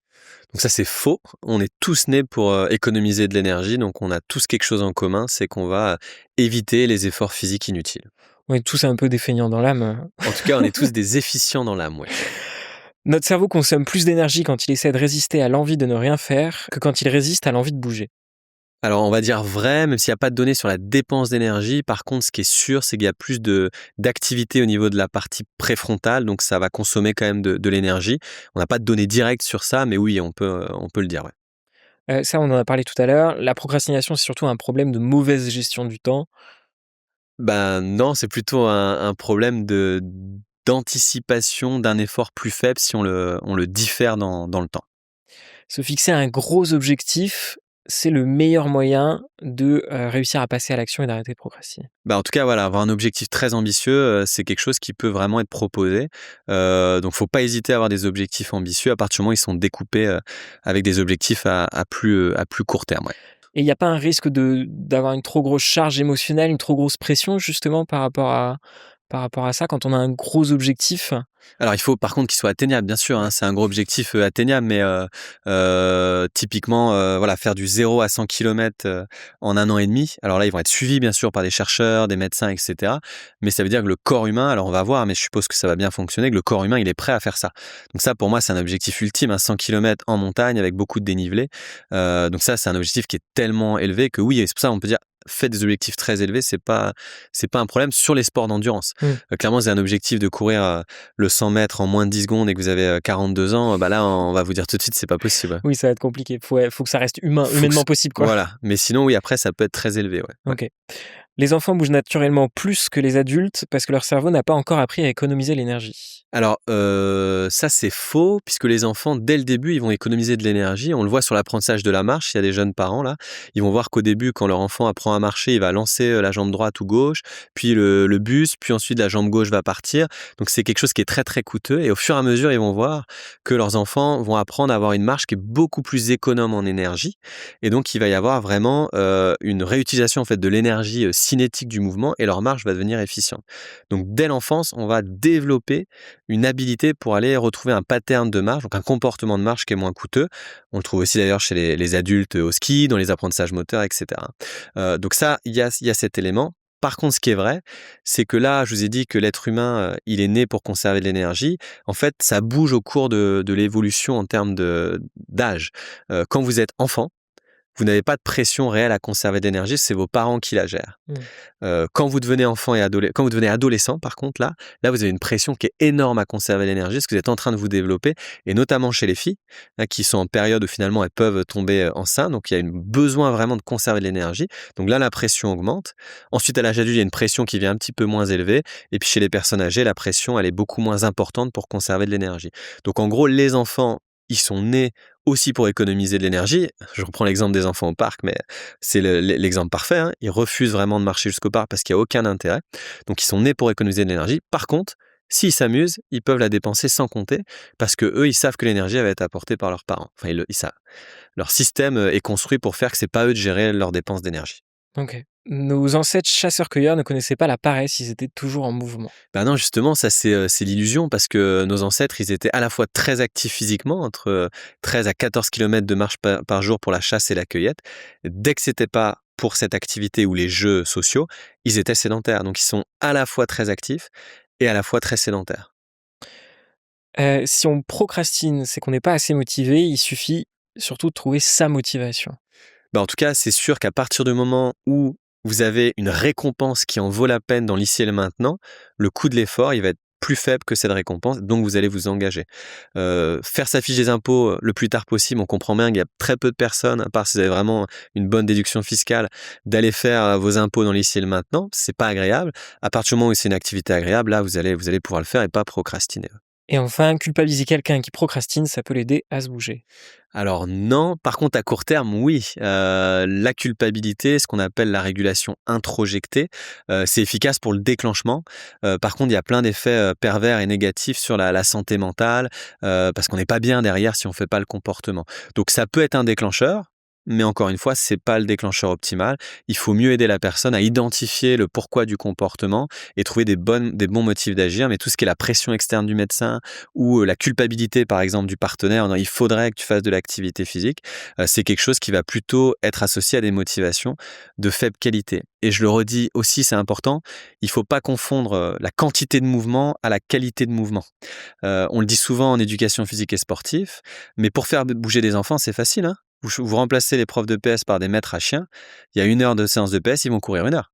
Donc ça, c'est faux. On est tous nés pour économiser de l'énergie, donc on a tous quelque chose en commun, c'est qu'on va éviter les efforts physiques inutiles. On est tous un peu des feignants dans l'âme. En tout cas, on est tous des efficients dans l'âme, ouais. Notre cerveau consomme plus d'énergie quand il essaie de résister à l'envie de ne rien faire que quand il résiste à l'envie de bouger. Alors on va dire vrai, même s'il n'y a pas de données sur la dépense d'énergie. Par contre, ce qui est sûr, c'est qu'il y a plus d'activité au niveau de la partie préfrontale, donc ça va consommer quand même de l'énergie. On n'a pas de données directes sur ça, mais oui, on peut le dire, ouais. Ça, on en a parlé tout à l'heure. La procrastination, c'est surtout un problème de mauvaise gestion du temps. Ben non, c'est plutôt un problème d'anticipation d'un effort plus faible si on le diffère dans le temps. Se fixer un gros objectif, c'est le meilleur moyen de, réussir à passer à l'action et d'arrêter de procrastiner. Bah, en tout cas, voilà, avoir un objectif très ambitieux, c'est quelque chose qui peut vraiment être proposé. Donc faut pas hésiter à avoir des objectifs ambitieux à partir du moment où ils sont découpés, avec des objectifs à plus court terme, ouais. Et il n'y a pas un risque d'avoir une trop grosse charge émotionnelle, une trop grosse pression justement par rapport à ça quand on a un gros objectif? Alors il faut par contre qu'il soit atteignable, bien sûr, hein, c'est un gros objectif, atteignable, mais typiquement, voilà, faire du 0 à 100 kilomètres en 1 an et demi. Alors là, ils vont être suivis bien sûr par des chercheurs, des médecins et cetera, mais ça veut dire que le corps humain, alors on va voir, mais je suppose que ça va bien fonctionner, que le corps humain, il est prêt à faire ça. Donc ça, pour moi, c'est un objectif ultime, hein, 100 kilomètres en montagne avec beaucoup de dénivelé. Donc ça, c'est un objectif qui est tellement élevé que oui, et c'est pour ça on peut dire: «Faites des objectifs très élevés», c'est pas un problème sur les sports d'endurance. Mmh. Clairement, c'est un objectif de courir, le 100 mètres en moins de 10 secondes et que vous avez 42 ans, bah là, on va vous dire tout de suite, c'est pas possible. Oui, ça va être compliqué. Faut que ça reste Faut que humainement possible, quoi. Voilà, mais sinon, oui, après, ça peut être très élevé, ouais. Ouais. OK. Les enfants bougent naturellement plus que les adultes parce que leur cerveau n'a pas encore appris à économiser l'énergie. Alors, ça, c'est faux puisque les enfants, dès le début, ils vont économiser de l'énergie. On le voit sur l'apprentissage de la marche. Il y a des jeunes parents, là, ils vont voir qu'au début, quand leur enfant apprend à marcher, il va lancer, la jambe droite ou gauche, puis le bus, puis ensuite la jambe gauche va partir. Donc c'est quelque chose qui est très, très coûteux et au fur et à mesure, ils vont voir que leurs enfants vont apprendre à avoir une marche qui est beaucoup plus économe en énergie et donc il va y avoir vraiment, une réutilisation, en fait, de l'énergie, cinétique du mouvement et leur marche va devenir efficiente. Donc dès l'enfance, on va développer une habilité pour aller retrouver un pattern de marche, donc un comportement de marche qui est moins coûteux. On le trouve aussi d'ailleurs chez les adultes au ski, dans les apprentissages moteurs, et cetera. Donc ça, il y a cet élément. Par contre, ce qui est vrai, c'est que là, je vous ai dit que l'être humain, il est né pour conserver de l'énergie. En fait, ça bouge au cours de l'évolution en termes d'âge. Quand vous êtes enfant, vous n'avez pas de pression réelle à conserver de l'énergie, c'est vos parents qui la gèrent. Mmh. Quand vous devenez quand vous devenez adolescent, par contre, là, vous avez une pression qui est énorme à conserver l'énergie, parce que vous êtes en train de vous développer, et notamment chez les filles, hein, qui sont en période où finalement elles peuvent tomber enceintes, donc il y a un besoin vraiment de conserver de l'énergie. Donc là, la pression augmente. Ensuite, à l'âge adulte, il y a une pression qui vient un petit peu moins élevée, et puis chez les personnes âgées, la pression, elle est beaucoup moins importante pour conserver de l'énergie. Donc en gros, les enfants, ils sont nés aussi pour économiser de l'énergie. Je reprends l'exemple des enfants au parc, mais c'est l'exemple parfait, hein. Ils refusent vraiment de marcher jusqu'au parc parce qu'il n'y a aucun intérêt. Donc ils sont nés pour économiser de l'énergie. Par contre, s'ils s'amusent, ils peuvent la dépenser sans compter parce que eux, ils savent que l'énergie va être apportée par leurs parents. Enfin, ils savent. Leur système est construit pour faire que c'est pas eux de gérer leurs dépenses d'énergie. OK. Nos ancêtres chasseurs-cueilleurs ne connaissaient pas la paresse, ils étaient toujours en mouvement. Ben non, justement, ça c'est l'illusion parce que nos ancêtres, ils étaient à la fois très actifs physiquement, entre 13 à 14 kilomètres de marche par jour pour la chasse et la cueillette. Dès que c'était pas pour cette activité ou les jeux sociaux, ils étaient sédentaires. Donc ils sont à la fois très actifs et à la fois très sédentaires. Si on procrastine, c'est qu'on n'est pas assez motivé, il suffit surtout de trouver sa motivation? Bah, en tout cas, c'est sûr qu'à partir du moment où vous avez une récompense qui en vaut la peine dans l'ici et le maintenant, le coût de l'effort, il va être plus faible que cette récompense, donc vous allez vous engager. Faire sa fiche des impôts le plus tard possible, on comprend bien qu'il y a très peu de personnes, à part si vous avez vraiment une bonne déduction fiscale, d'aller faire vos impôts dans l'ici et le maintenant. C'est pas agréable. À partir du moment où c'est une activité agréable, là, vous allez pouvoir le faire et pas procrastiner. Et enfin, culpabiliser quelqu'un qui procrastine, ça peut l'aider à se bouger. Alors non, par contre à court terme, oui. La culpabilité, ce qu'on appelle la régulation introjectée, c'est efficace pour le déclenchement. Par contre, il y a plein d'effets, pervers et négatifs sur la santé mentale, parce qu'on n'est pas bien derrière si on fait pas le comportement. Donc ça peut être un déclencheur, mais encore une fois, c'est pas le déclencheur optimal. Il faut mieux aider la personne à identifier le pourquoi du comportement et trouver des bons motifs d'agir. Mais tout ce qui est la pression externe du médecin ou la culpabilité, par exemple, du partenaire, non, il faudrait que tu fasses de l'activité physique, c'est quelque chose qui va plutôt être associé à des motivations de faible qualité. Et je le redis aussi, c'est important, il faut pas confondre la quantité de mouvement à la qualité de mouvement. On le dit souvent en éducation physique et sportive, mais pour faire bouger des enfants, c'est facile, hein. Vous remplacez les profs de PS par des maîtres à chiens, il y a 1 heure de séance de PS, ils vont courir 1 heure.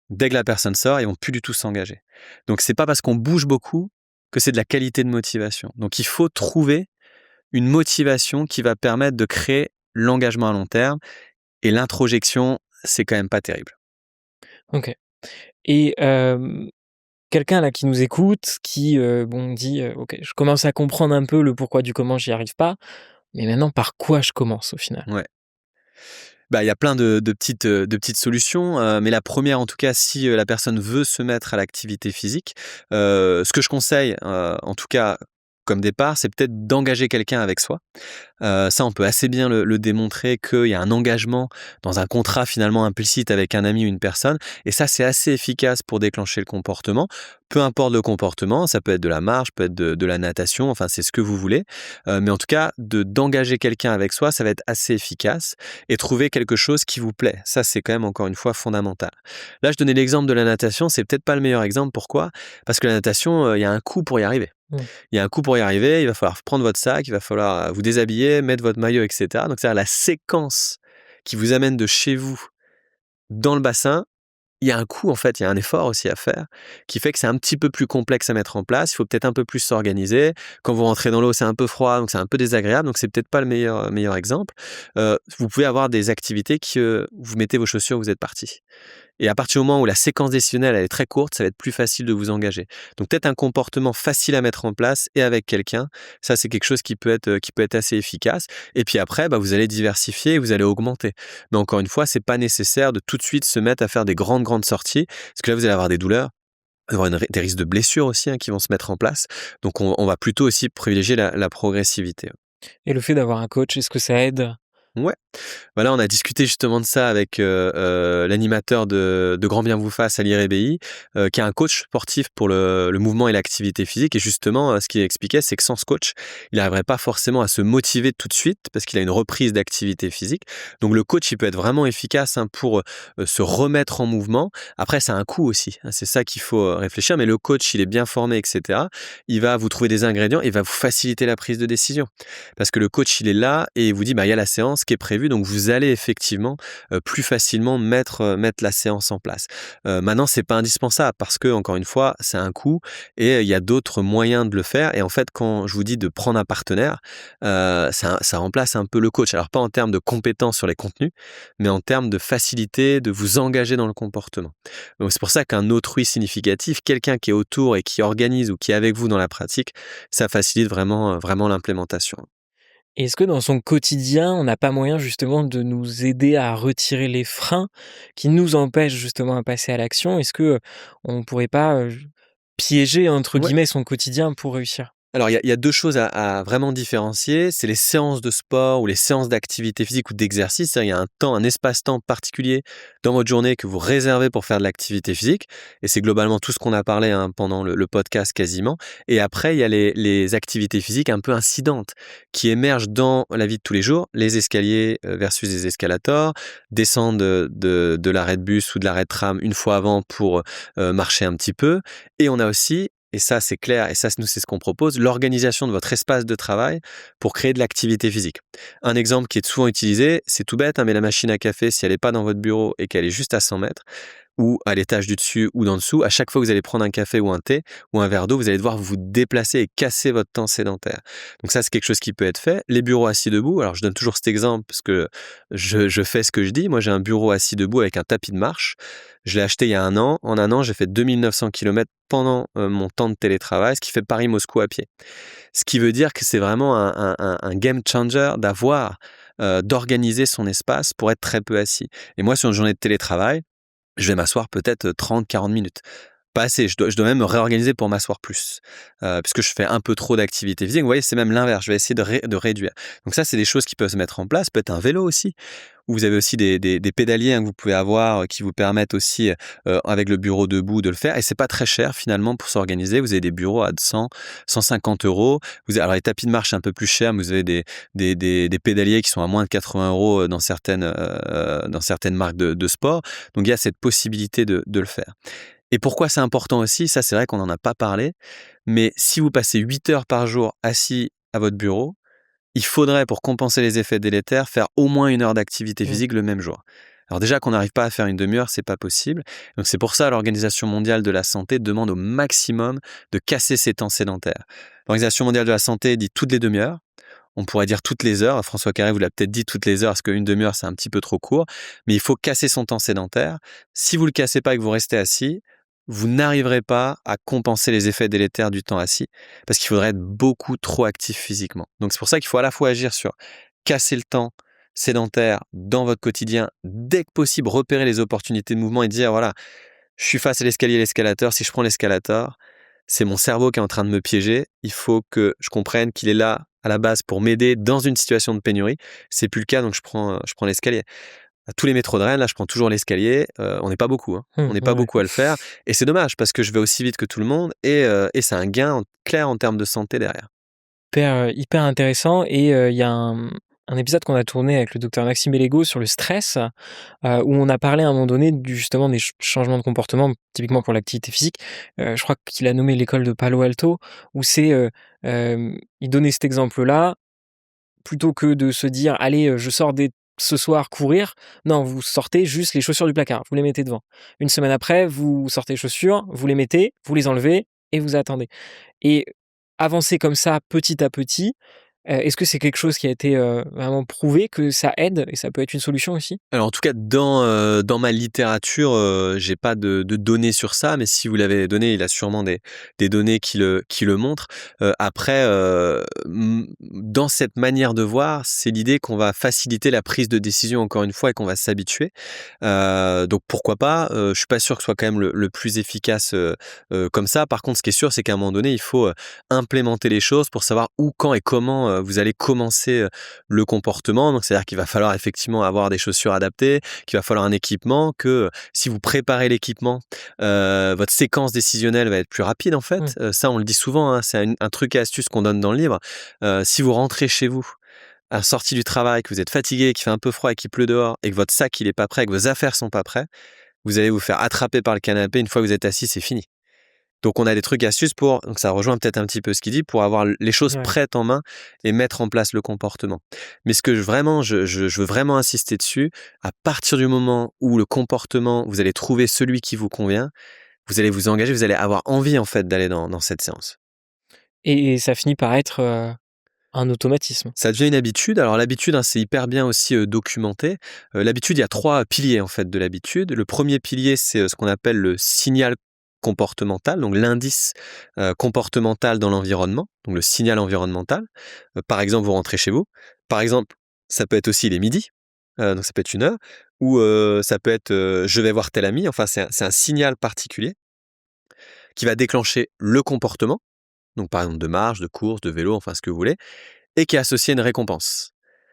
Dès que la personne sort, ils vont plus du tout s'engager. Donc c'est pas parce qu'on bouge beaucoup que c'est de la qualité de motivation. Donc il faut trouver une motivation qui va permettre de créer l'engagement à long terme et l'introjection, c'est quand même pas terrible. OK. Et quelqu'un là qui nous écoute, qui, dit: «OK, je commence à comprendre un peu le pourquoi du comment, j'y arrive pas, mais maintenant par quoi je commence au final?» Ouais. Bah, il y a plein de petites solutions, mais la première en tout cas, si, la personne veut se mettre à l'activité physique, ce que je conseille, en tout cas comme départ, c'est peut-être d'engager quelqu'un avec soi. Ça, on peut assez bien le démontrer qu'il y a un engagement dans un contrat finalement implicite avec un ami ou une personne. Et ça, c'est assez efficace pour déclencher le comportement. Peu importe le comportement, ça peut être de la marche, peut être de la natation, enfin c'est ce que vous voulez. Mais en tout cas, d'engager quelqu'un avec soi, ça va être assez efficace. Et trouver quelque chose qui vous plaît. Ça, c'est quand même encore une fois fondamental. Là, je donnais l'exemple de la natation, c'est peut-être pas le meilleur exemple. Pourquoi? Parce que la natation, il y a un coût pour y arriver. Mmh. Il y a un coût pour y arriver, il va falloir prendre votre sac, il va falloir vous déshabiller, mettre votre maillot, et cetera. Donc c'est-à-dire la séquence qui vous amène de chez vous dans le bassin, il y a un coût en fait, il y a un effort aussi à faire, qui fait que c'est un petit peu plus complexe à mettre en place. Il faut peut-être un peu plus s'organiser. Quand vous rentrez dans l'eau, c'est un peu froid, donc c'est un peu désagréable. Donc c'est peut-être pas le meilleur exemple. Vous pouvez avoir des activités qui, vous mettez vos chaussures, vous êtes parti. Et à partir du moment où la séquence décisionnelle elle est très courte, ça va être plus facile de vous engager. Donc peut-être un comportement facile à mettre en place et avec quelqu'un, ça c'est quelque chose qui peut être assez efficace. Et puis après, bah, vous allez diversifier et vous allez augmenter. Mais encore une fois, c'est pas nécessaire de tout de suite se mettre à faire des grandes sorties, parce que là vous allez avoir des douleurs, avoir des risques de blessures aussi, hein, qui vont se mettre en place. Donc on va plutôt aussi privilégier la progressivité. Et le fait d'avoir un coach, est-ce que ça aide? Ouais. Voilà, on a discuté justement de ça avec l'animateur de Grand Bien vous fasse, Ali Rebéi, qui est un coach sportif pour le mouvement et l'activité physique. Et justement, ce qu'il expliquait, c'est que sans ce coach, il n'arriverait pas forcément à se motiver tout de suite parce qu'il a une reprise d'activité physique. Donc le coach, il peut être vraiment efficace, hein, pour se remettre en mouvement. Après, ça a un coût aussi, hein, c'est ça qu'il faut réfléchir. Mais le coach, il est bien formé, etc. Il va vous trouver des ingrédients, il va vous faciliter la prise de décision. Parce que le coach, il est là et il vous dit, bah, il y a la séance qui est prévue, donc vous allez effectivement plus facilement mettre la séance en place. Maintenant, c'est pas indispensable parce que encore une fois, c'est un coût et il y a d'autres moyens de le faire. Et en fait, quand je vous dis de prendre un partenaire, ça remplace un peu le coach. Alors pas en termes de compétences sur les contenus, mais en termes de facilité de vous engager dans le comportement. Donc c'est pour ça qu'un autrui significatif, quelqu'un qui est autour et qui organise ou qui est avec vous dans la pratique, ça facilite vraiment l'implémentation. Et est-ce que dans son quotidien, on n'a pas moyen justement de nous aider à retirer les freins qui nous empêchent justement à passer à l'action? Est-ce que on pourrait pas, «piéger» entre Ouais. guillemets son quotidien pour réussir? Alors, il y a 2 choses à vraiment différencier, c'est les séances de sport ou les séances d'activité physique ou d'exercice. C'est-à-dire, il y a un temps, un espace-temps particulier dans votre journée que vous réservez pour faire de l'activité physique et c'est globalement tout ce qu'on a parlé, hein, pendant le podcast quasiment. Et après, il y a les activités physiques un peu incidentes qui émergent dans la vie de tous les jours, les escaliers, versus les escalators, descendre de l'arrêt de bus ou de l'arrêt de tram une fois avant pour, marcher un petit peu. Et on a aussi et ça c'est clair, et ça nous c'est ce qu'on propose, l'organisation de votre espace de travail pour créer de l'activité physique. Un exemple qui est souvent utilisé, c'est tout bête, hein, mais la machine à café, si elle n'est pas dans votre bureau et qu'elle est juste à 100 mètres, ou à l'étage du dessus ou d'en dessous, à chaque fois que vous allez prendre un café ou un thé ou un verre d'eau, vous allez devoir vous déplacer et casser votre temps sédentaire. Donc ça, c'est quelque chose qui peut être fait. Les bureaux assis debout, alors je donne toujours cet exemple parce que je fais ce que je dis. Moi, j'ai un bureau assis debout avec un tapis de marche. Je l'ai acheté il y a un an. En un an, j'ai fait 2900 km pendant mon temps de télétravail, ce qui fait Paris-Moscou à pied. Ce qui veut dire que c'est vraiment un game changer d'organiser son espace pour être très peu assis. Et moi, sur une journée de télétravail, je vais m'asseoir peut-être 30-40 minutes. Pas assez, je dois même me réorganiser pour m'asseoir plus, puisque je fais un peu trop d'activité physique. Vous voyez, c'est même l'inverse, je vais essayer de réduire. Donc ça, c'est des choses qui peuvent se mettre en place, peut-être un vélo aussi, ou vous avez aussi des pédaliers, hein, que vous pouvez avoir, qui vous permettent aussi, avec le bureau debout de le faire, et c'est pas très cher finalement pour s'organiser. Vous avez des bureaux à 100-150 €. Alors les tapis de marche, c'est un peu plus cher, mais vous avez des pédaliers qui sont à moins de 80 € dans certaines marques de sport. Donc il y a cette possibilité de le faire. Et pourquoi c'est important aussi, ça c'est vrai qu'on n'en a pas parlé, mais si vous passez 8 heures par jour assis à votre bureau, il faudrait, pour compenser les effets délétères, faire au moins 1 heure d'activité Mmh. physique le même jour. Alors déjà qu'on n'arrive pas à faire une demi-heure, c'est pas possible. Donc c'est pour ça l'Organisation mondiale de la santé demande au maximum de casser ces temps sédentaires. L'Organisation mondiale de la santé dit toutes les demi-heures. On pourrait dire toutes les heures. François Carré vous l'a peut-être dit toutes les heures, parce qu'une demi-heure, c'est un petit peu trop court. Mais il faut casser son temps sédentaire. Si vous ne le cassez pas et que vous restez assis, vous n'arriverez pas à compenser les effets délétères du temps assis, parce qu'il faudrait être beaucoup trop actif physiquement. Donc c'est pour ça qu'il faut à la fois agir sur casser le temps sédentaire dans votre quotidien, dès que possible, repérer les opportunités de mouvement et dire, voilà, je suis face à l'escalier et l'escalator, si je prends l'escalator, c'est mon cerveau qui est en train de me piéger. Il faut que je comprenne qu'il est là à la base pour m'aider dans une situation de pénurie. C'est plus le cas, donc je prends l'escalier. À tous les métros de Rennes, là, je prends toujours l'escalier. On n'est pas beaucoup, hein. On n'est pas Ouais. beaucoup à le faire. Et c'est dommage parce que je vais aussi vite que tout le monde et c'est un gain clair en termes de santé derrière. Hyper intéressant et il y a un épisode qu'on a tourné avec le docteur Maxime Bellego sur le stress, où on a parlé à un moment donné justement des changements de comportement, typiquement pour l'activité physique. Je crois qu'il a nommé l'école de Palo Alto, où il donnait cet exemple-là, plutôt que de se dire: «Allez, je sors ce soir courir», non, vous sortez juste les chaussures du placard, vous les mettez devant. Une semaine après, vous sortez les chaussures, vous les mettez, vous les enlevez et vous attendez. Et avancer comme ça, petit à petit, est-ce que c'est quelque chose qui a été, vraiment prouvé que ça aide et ça peut être une solution aussi? Alors en tout cas, dans ma littérature, j'ai pas de données sur ça, mais si vous l'avez donné, il a sûrement des données qui le montrent. Après, dans cette manière de voir, c'est l'idée qu'on va faciliter la prise de décision encore une fois et qu'on va s'habituer. Donc pourquoi pas? Je suis pas sûr que ce soit quand même le plus efficace, comme ça. Par contre, ce qui est sûr, c'est qu'à un moment donné, il faut, implémenter les choses pour savoir où, quand et comment, vous allez commencer, le comportement. Donc c'est-à-dire qu'il va falloir effectivement avoir des chaussures adaptées, qu'il va falloir un équipement, que si vous préparez l'équipement, votre séquence décisionnelle va être plus rapide en Mmh. fait. Ça on le dit souvent, hein, c'est un truc et astuce qu'on donne dans le livre. Si vous rentrez chez vous, à la sortie du travail, que vous êtes fatigué, qu'il fait un peu froid et qu'il pleut dehors et que votre sac il est pas prêt, que vos affaires sont pas prêtes, vous allez vous faire attraper par le canapé. Une fois que vous êtes assis, c'est fini. Donc on a des trucs et astuces donc ça rejoint peut-être un petit peu ce qu'il dit, pour avoir les choses Ouais. prêtes en main et mettre en place le comportement. Mais ce que je veux vraiment insister dessus, à partir du moment où le comportement, vous allez trouver celui qui vous convient, vous allez vous engager, vous allez avoir envie en fait d'aller dans cette séance. Et ça finit par être, un automatisme. Ça devient une habitude. Alors l'habitude, hein, c'est hyper bien aussi documenté. L'habitude, il y a 3 piliers en fait de l'habitude. Le premier pilier, c'est ce qu'on appelle le signal comportemental, donc l'indice comportemental dans l'environnement, donc le signal environnemental. Par exemple, vous rentrez chez vous. Par exemple, ça peut être aussi les midis, donc ça peut être 1 heure, ou ça peut être je vais voir tel ami. Enfin, c'est un signal particulier qui va déclencher le comportement, donc par exemple de marche, de course, de vélo, enfin ce que vous voulez, et qui est associé à une récompense.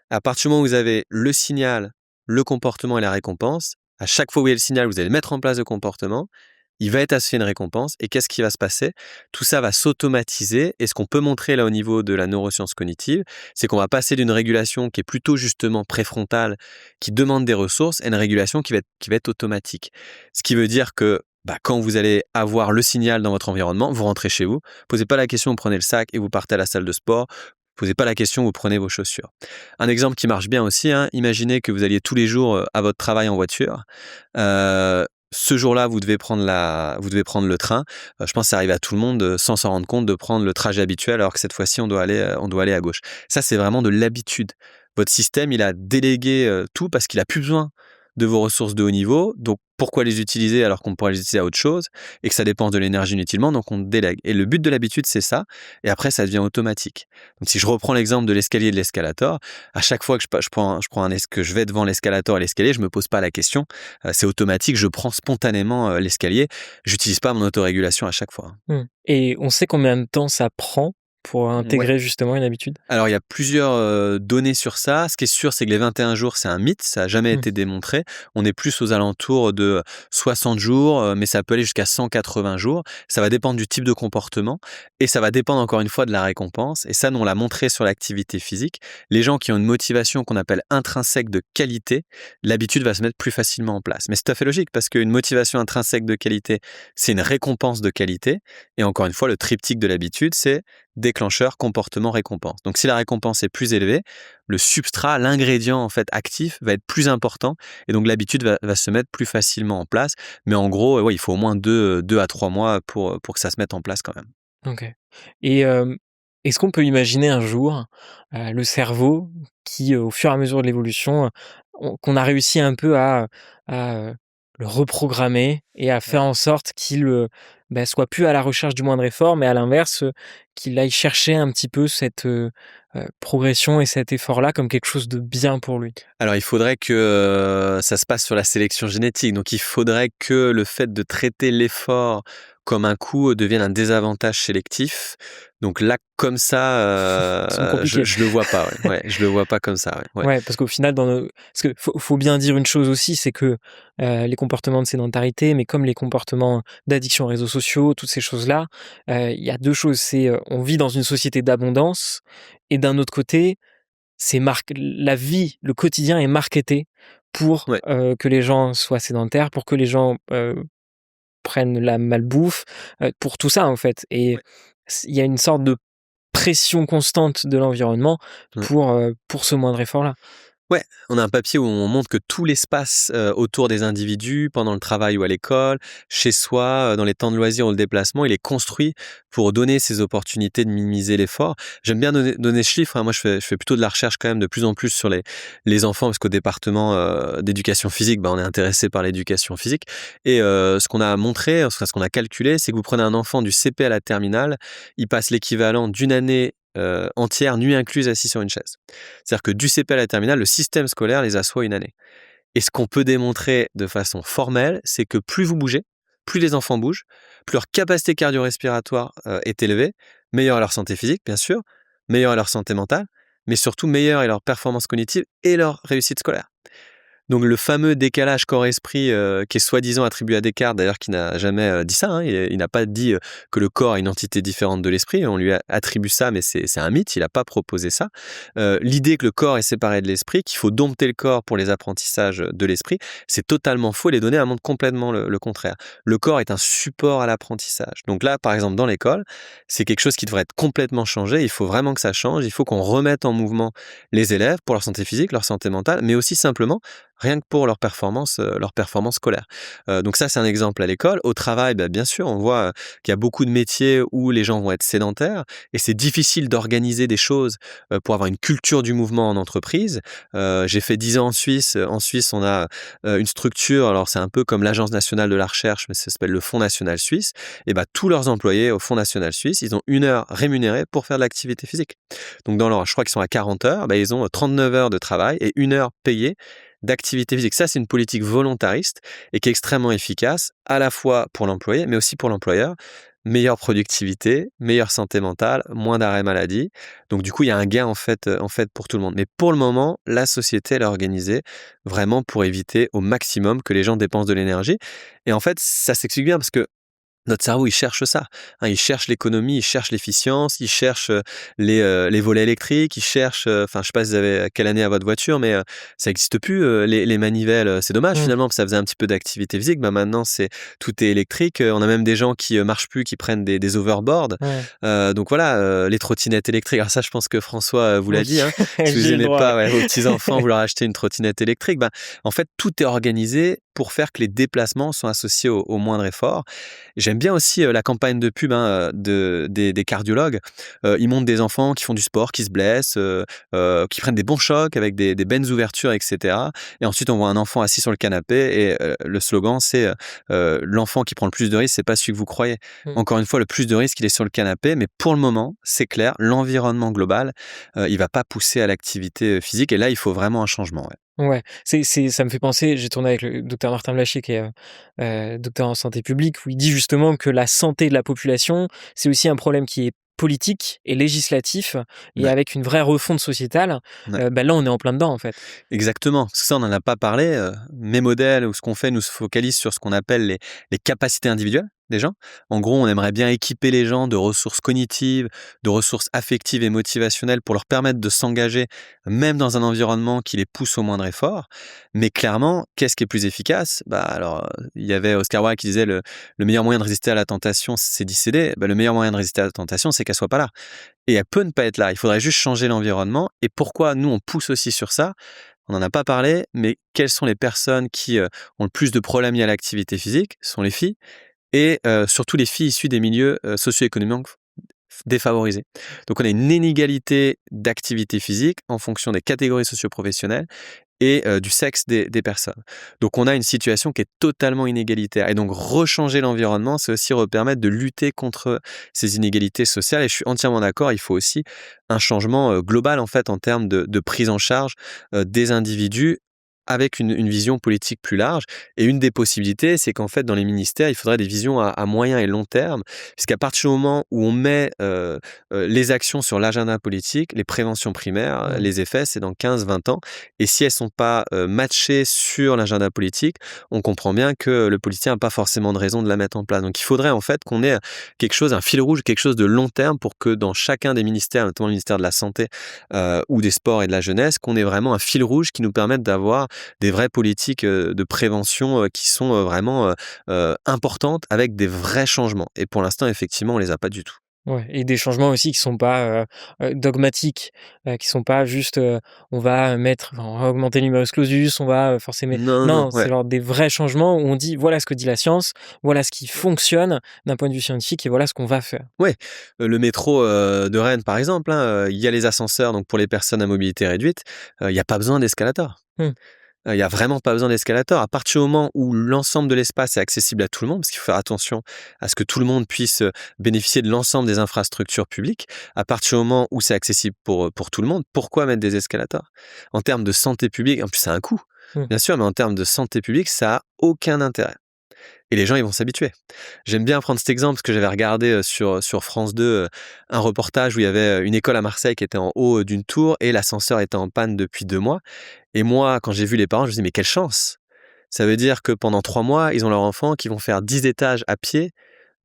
À partir du moment où vous avez le signal, le comportement et la récompense, à chaque fois où il y a le signal, vous allez mettre en place le comportement, il va être associé à une récompense. Et qu'est-ce qui va se passer? Tout ça va s'automatiser. Et ce qu'on peut montrer là au niveau de la neuroscience cognitive, c'est qu'on va passer d'une régulation qui est plutôt justement préfrontale, qui demande des ressources, à une régulation qui va être automatique. Ce qui veut dire que Bah, quand vous allez avoir le signal dans votre environnement, vous rentrez chez vous, posez pas la question, vous prenez le sac et vous partez à la salle de sport. Posez pas la question, vous prenez vos chaussures. Un exemple qui marche bien aussi, hein, imaginez que vous alliez tous les jours à votre travail en voiture. Ce jour-là, vous devez prendre le train. Je pense que ça arrive à tout le monde sans s'en rendre compte de prendre le trajet habituel, alors que cette fois-ci, on doit aller à gauche. Ça, c'est vraiment de l'habitude. Votre système, il a délégué tout parce qu'il a plus besoin de vos ressources de haut niveau. Donc, pourquoi les utiliser alors qu'on pourrait les utiliser à autre chose et que ça dépense de l'énergie inutilement, donc on délègue. Et le but de l'habitude, c'est ça. Et après, ça devient automatique. Donc, si je reprends l'exemple de l'escalier et de l'escalator, à chaque fois que que je vais devant l'escalator et l'escalier, je me pose pas la question. C'est automatique, je prends spontanément l'escalier. J'utilise pas mon autorégulation à chaque fois. Et on sait combien de temps ça prend pour Ouais. intégrer justement une habitude? Alors, il y a plusieurs données sur ça. Ce qui est sûr, c'est que les 21 jours, c'est un mythe. Ça n'a jamais été démontré. On est plus aux alentours de 60 jours, mais ça peut aller jusqu'à 180 jours. Ça va dépendre du type de comportement et ça va dépendre encore une fois de la récompense. Et ça, nous, on l'a montré sur l'activité physique. Les gens qui ont une motivation qu'on appelle intrinsèque de qualité, l'habitude va se mettre plus facilement en place. Mais c'est tout à fait logique parce qu'une motivation intrinsèque de qualité, c'est une récompense de qualité. Et encore une fois, le triptyque de l'habitude, c'est déclencheur, comportement, récompense. Donc, si la récompense est plus élevée, le substrat, l'ingrédient en fait actif va être plus important et donc l'habitude va se mettre plus facilement en place. Mais en gros, ouais, il faut au moins 2 à 3 mois pour que ça se mette en place quand même. OK. Et est-ce qu'on peut imaginer un jour, le cerveau qui, au fur et à mesure de l'évolution, qu'on a réussi un peu à le reprogrammer et à faire Ouais. en sorte qu'il, soit plus à la recherche du moindre effort, mais à l'inverse, qu'il aille chercher un petit peu cette, progression et cet effort-là comme quelque chose de bien pour lui? Alors, il faudrait que ça se passe sur la sélection génétique. Donc, il faudrait que le fait de traiter l'effort comme un coût devienne un désavantage sélectif. Donc là, comme ça, Ça semble compliqué. je le vois pas. Ouais, ouais, je le vois pas comme ça. Ouais, ouais. Ouais, parce qu'au final, parce que faut bien dire une chose aussi, c'est que les comportements de sédentarité, mais comme les comportements d'addiction aux réseaux sociaux, toutes ces choses-là, il y a deux choses. C'est on vit dans une société d'abondance, et d'un autre côté, la vie, le quotidien est marketé pour Ouais. que les gens soient sédentaires, pour que les gens prennent la malbouffe, pour tout ça en fait. Et Ouais. il y a une sorte de pression constante de l'environnement Ouais. pour ce moindre effort-là. Ouais, on a un papier où on montre que tout l'espace autour des individus, pendant le travail ou à l'école, chez soi, dans les temps de loisirs ou le déplacement, il est construit pour donner ces opportunités de minimiser l'effort. J'aime bien donner ce chiffre, hein. Moi, je fais plutôt de la recherche quand même de plus en plus sur les enfants, parce qu'au département d'éducation physique, bah, on est intéressé par l'éducation physique. Et ce qu'on a montré, ce qu'on a calculé, c'est que vous prenez un enfant du CP à la terminale, il passe l'équivalent d'une année entière, nuit incluse, assis sur une chaise. C'est-à-dire que du CP à la terminale, le système scolaire les assoit une année. Et ce qu'on peut démontrer de façon formelle, c'est que plus vous bougez, plus les enfants bougent, plus leur capacité cardio-respiratoire est élevée, meilleure est leur santé physique, bien sûr, meilleure est leur santé mentale, mais surtout meilleure est leur performance cognitive et leur réussite scolaire. Donc le fameux décalage corps-esprit qui est soi-disant attribué à Descartes, d'ailleurs qui n'a jamais dit ça, hein, il n'a pas dit que le corps est une entité différente de l'esprit, on lui attribue ça, mais c'est un mythe, il n'a pas proposé ça. L'idée que le corps est séparé de l'esprit, qu'il faut dompter le corps pour les apprentissages de l'esprit, c'est totalement faux, les données montrent complètement le contraire. Le corps est un support à l'apprentissage. Donc là, par exemple, dans l'école, c'est quelque chose qui devrait être complètement changé, il faut vraiment que ça change, il faut qu'on remette en mouvement les élèves pour leur santé physique, leur santé mentale, mais aussi simplement rien que pour leur performance scolaire. Donc ça, c'est un exemple à l'école. Au travail, bah, bien sûr, on voit qu'il y a beaucoup de métiers où les gens vont être sédentaires et c'est difficile d'organiser des choses pour avoir une culture du mouvement en entreprise. J'ai fait 10 ans en Suisse. En Suisse, on a une structure, alors c'est un peu comme l'Agence nationale de la recherche, mais ça s'appelle le Fonds national suisse. Et bah, tous leurs employés au Fonds national suisse, ils ont 1 heure rémunérée pour faire de l'activité physique. Donc je crois qu'ils sont à 40 heures, bah, ils ont 39 heures de travail et 1 heure payée d'activité physique. Ça, c'est une politique volontariste et qui est extrêmement efficace, à la fois pour l'employé, mais aussi pour l'employeur. Meilleure productivité, meilleure santé mentale, moins d'arrêt maladie. Donc du coup, il y a un gain en fait pour tout le monde. Mais pour le moment, la société, elle est organisée vraiment pour éviter au maximum que les gens dépensent de l'énergie. Et en fait, ça s'explique bien parce que Notre cerveau, il cherche ça, hein, il cherche l'économie, il cherche l'efficience, il cherche, les volets électriques, il cherche, enfin, je sais pas si vous avez quelle année a votre voiture, mais ça existe plus, les manivelles, c'est dommage Mmh. finalement, parce que ça faisait un petit peu d'activité physique. Bah, maintenant tout est électrique, on a même des gens qui, marchent plus, qui prennent des overboards, Ouais. donc voilà, les trottinettes électriques. Alors ça, je pense que François, vous l'a Oui, dit, hein, si vous j'ai eu le aimez droit, pas, ouais, vos ouais. petits-enfants, vous leur achetez une trottinette électrique, bah, en fait, tout est organisé pour faire que les déplacements sont associés au moindre effort. J'aime bien aussi, la campagne de pub, hein, des cardiologues. Ils montrent des enfants qui font du sport, qui se blessent, qui prennent des bons chocs avec des belles ouvertures et cetera, et ensuite on voit un enfant assis sur le canapé et le slogan c'est, «L'enfant qui prend le plus de risques, c'est pas celui que vous croyez». Mmh. Encore une fois, le plus de risques, il est sur le canapé, mais pour le moment, c'est clair, l'environnement global, il va pas pousser à l'activité, physique, et là, il faut vraiment un changement, ouais. Ouais, ça me fait penser, j'ai tourné avec le docteur Martin Blachier qui est, docteur en santé publique, où il dit justement que la santé de la population, c'est aussi un problème qui est politique et législatif, et Ouais, avec une vraie refonte sociétale, ouais. bah, là, on est en plein dedans, en fait. Exactement, parce que ça, on n'en a pas parlé. Mes modèles ou ce qu'on fait nous se focalise sur ce qu'on appelle les capacités individuelles des gens. En gros, on aimerait bien équiper les gens de ressources cognitives, de ressources affectives et motivationnelles pour leur permettre de s'engager, même dans un environnement qui les pousse au moindre effort. Mais clairement, qu'est-ce qui est plus efficace? Bah alors, il y avait Oscar Wilde qui disait le meilleur moyen de résister à la tentation, c'est d'y céder. Bah, le meilleur moyen de résister à la tentation, c'est qu'elle soit pas là. Et elle peut ne pas être là. Il faudrait juste changer l'environnement. Et pourquoi nous on pousse aussi sur ça? On n'en a pas parlé, mais quelles sont les personnes qui, ont le plus de problèmes liés à l'activité physique? Ce sont les filles, et surtout les filles issues des milieux, socio-économiques défavorisés. Donc on a une inégalité d'activité physique en fonction des catégories socio-professionnelles et du sexe des personnes. Donc on a une situation qui est totalement inégalitaire, et donc rechanger l'environnement, c'est aussi permettre de lutter contre ces inégalités sociales, et je suis entièrement d'accord, il faut aussi un changement, global en fait en termes de prise en charge, des individus avec une vision politique plus large. Et une des possibilités, c'est qu'en fait dans les ministères, il faudrait des visions à moyen et long terme, puisqu'à partir du moment où on met, les actions sur l'agenda politique, les préventions primaires, Mmh. les effets, c'est dans 15-20 ans, et si elles sont pas, matchées sur l'agenda politique, on comprend bien que le politicien n'a pas forcément de raison de la mettre en place. Donc il faudrait en fait qu'on ait quelque chose, un fil rouge, quelque chose de long terme pour que dans chacun des ministères, notamment le ministère de la santé, ou des sports et de la jeunesse, qu'on ait vraiment un fil rouge qui nous permette d'avoir des vraies politiques, de prévention, qui sont, vraiment, importantes, avec des vrais changements. Et pour l'instant, effectivement, on les a pas du tout. Ouais, et des changements aussi qui sont pas, dogmatiques, qui sont pas juste, on va augmenter le numerus clausus, on va, forcer mais Non, non, non, c'est ouais. genre des vrais changements où on dit: «Voilà ce que dit la science, voilà ce qui fonctionne d'un point de vue scientifique et voilà ce qu'on va faire». Ouais, le métro, de Rennes, par exemple, hein, il y a les ascenseurs, donc pour les personnes à mobilité réduite, il y a pas besoin d'escalator. Mmh. Il y a vraiment pas besoin d'escalator. À partir du moment où l'ensemble de l'espace est accessible à tout le monde, parce qu'il faut faire attention à ce que tout le monde puisse, bénéficier de l'ensemble des infrastructures publiques. À partir du moment où c'est accessible pour tout le monde, pourquoi mettre des escalators? En termes de santé publique, en plus ça a un coût, Mmh. bien sûr, mais en termes de santé publique, ça a aucun intérêt, et les gens, ils vont s'habituer. J'aime bien prendre cet exemple parce que j'avais regardé, sur France 2, un reportage où il y avait, une école à Marseille qui était en haut, d'une tour, et l'ascenseur était en panne depuis 2 mois, et moi, quand j'ai vu les parents, je me dis: «Mais quelle chance!» Ça veut dire que pendant 3 mois, ils ont leurs enfants qui vont faire 10 étages à pied,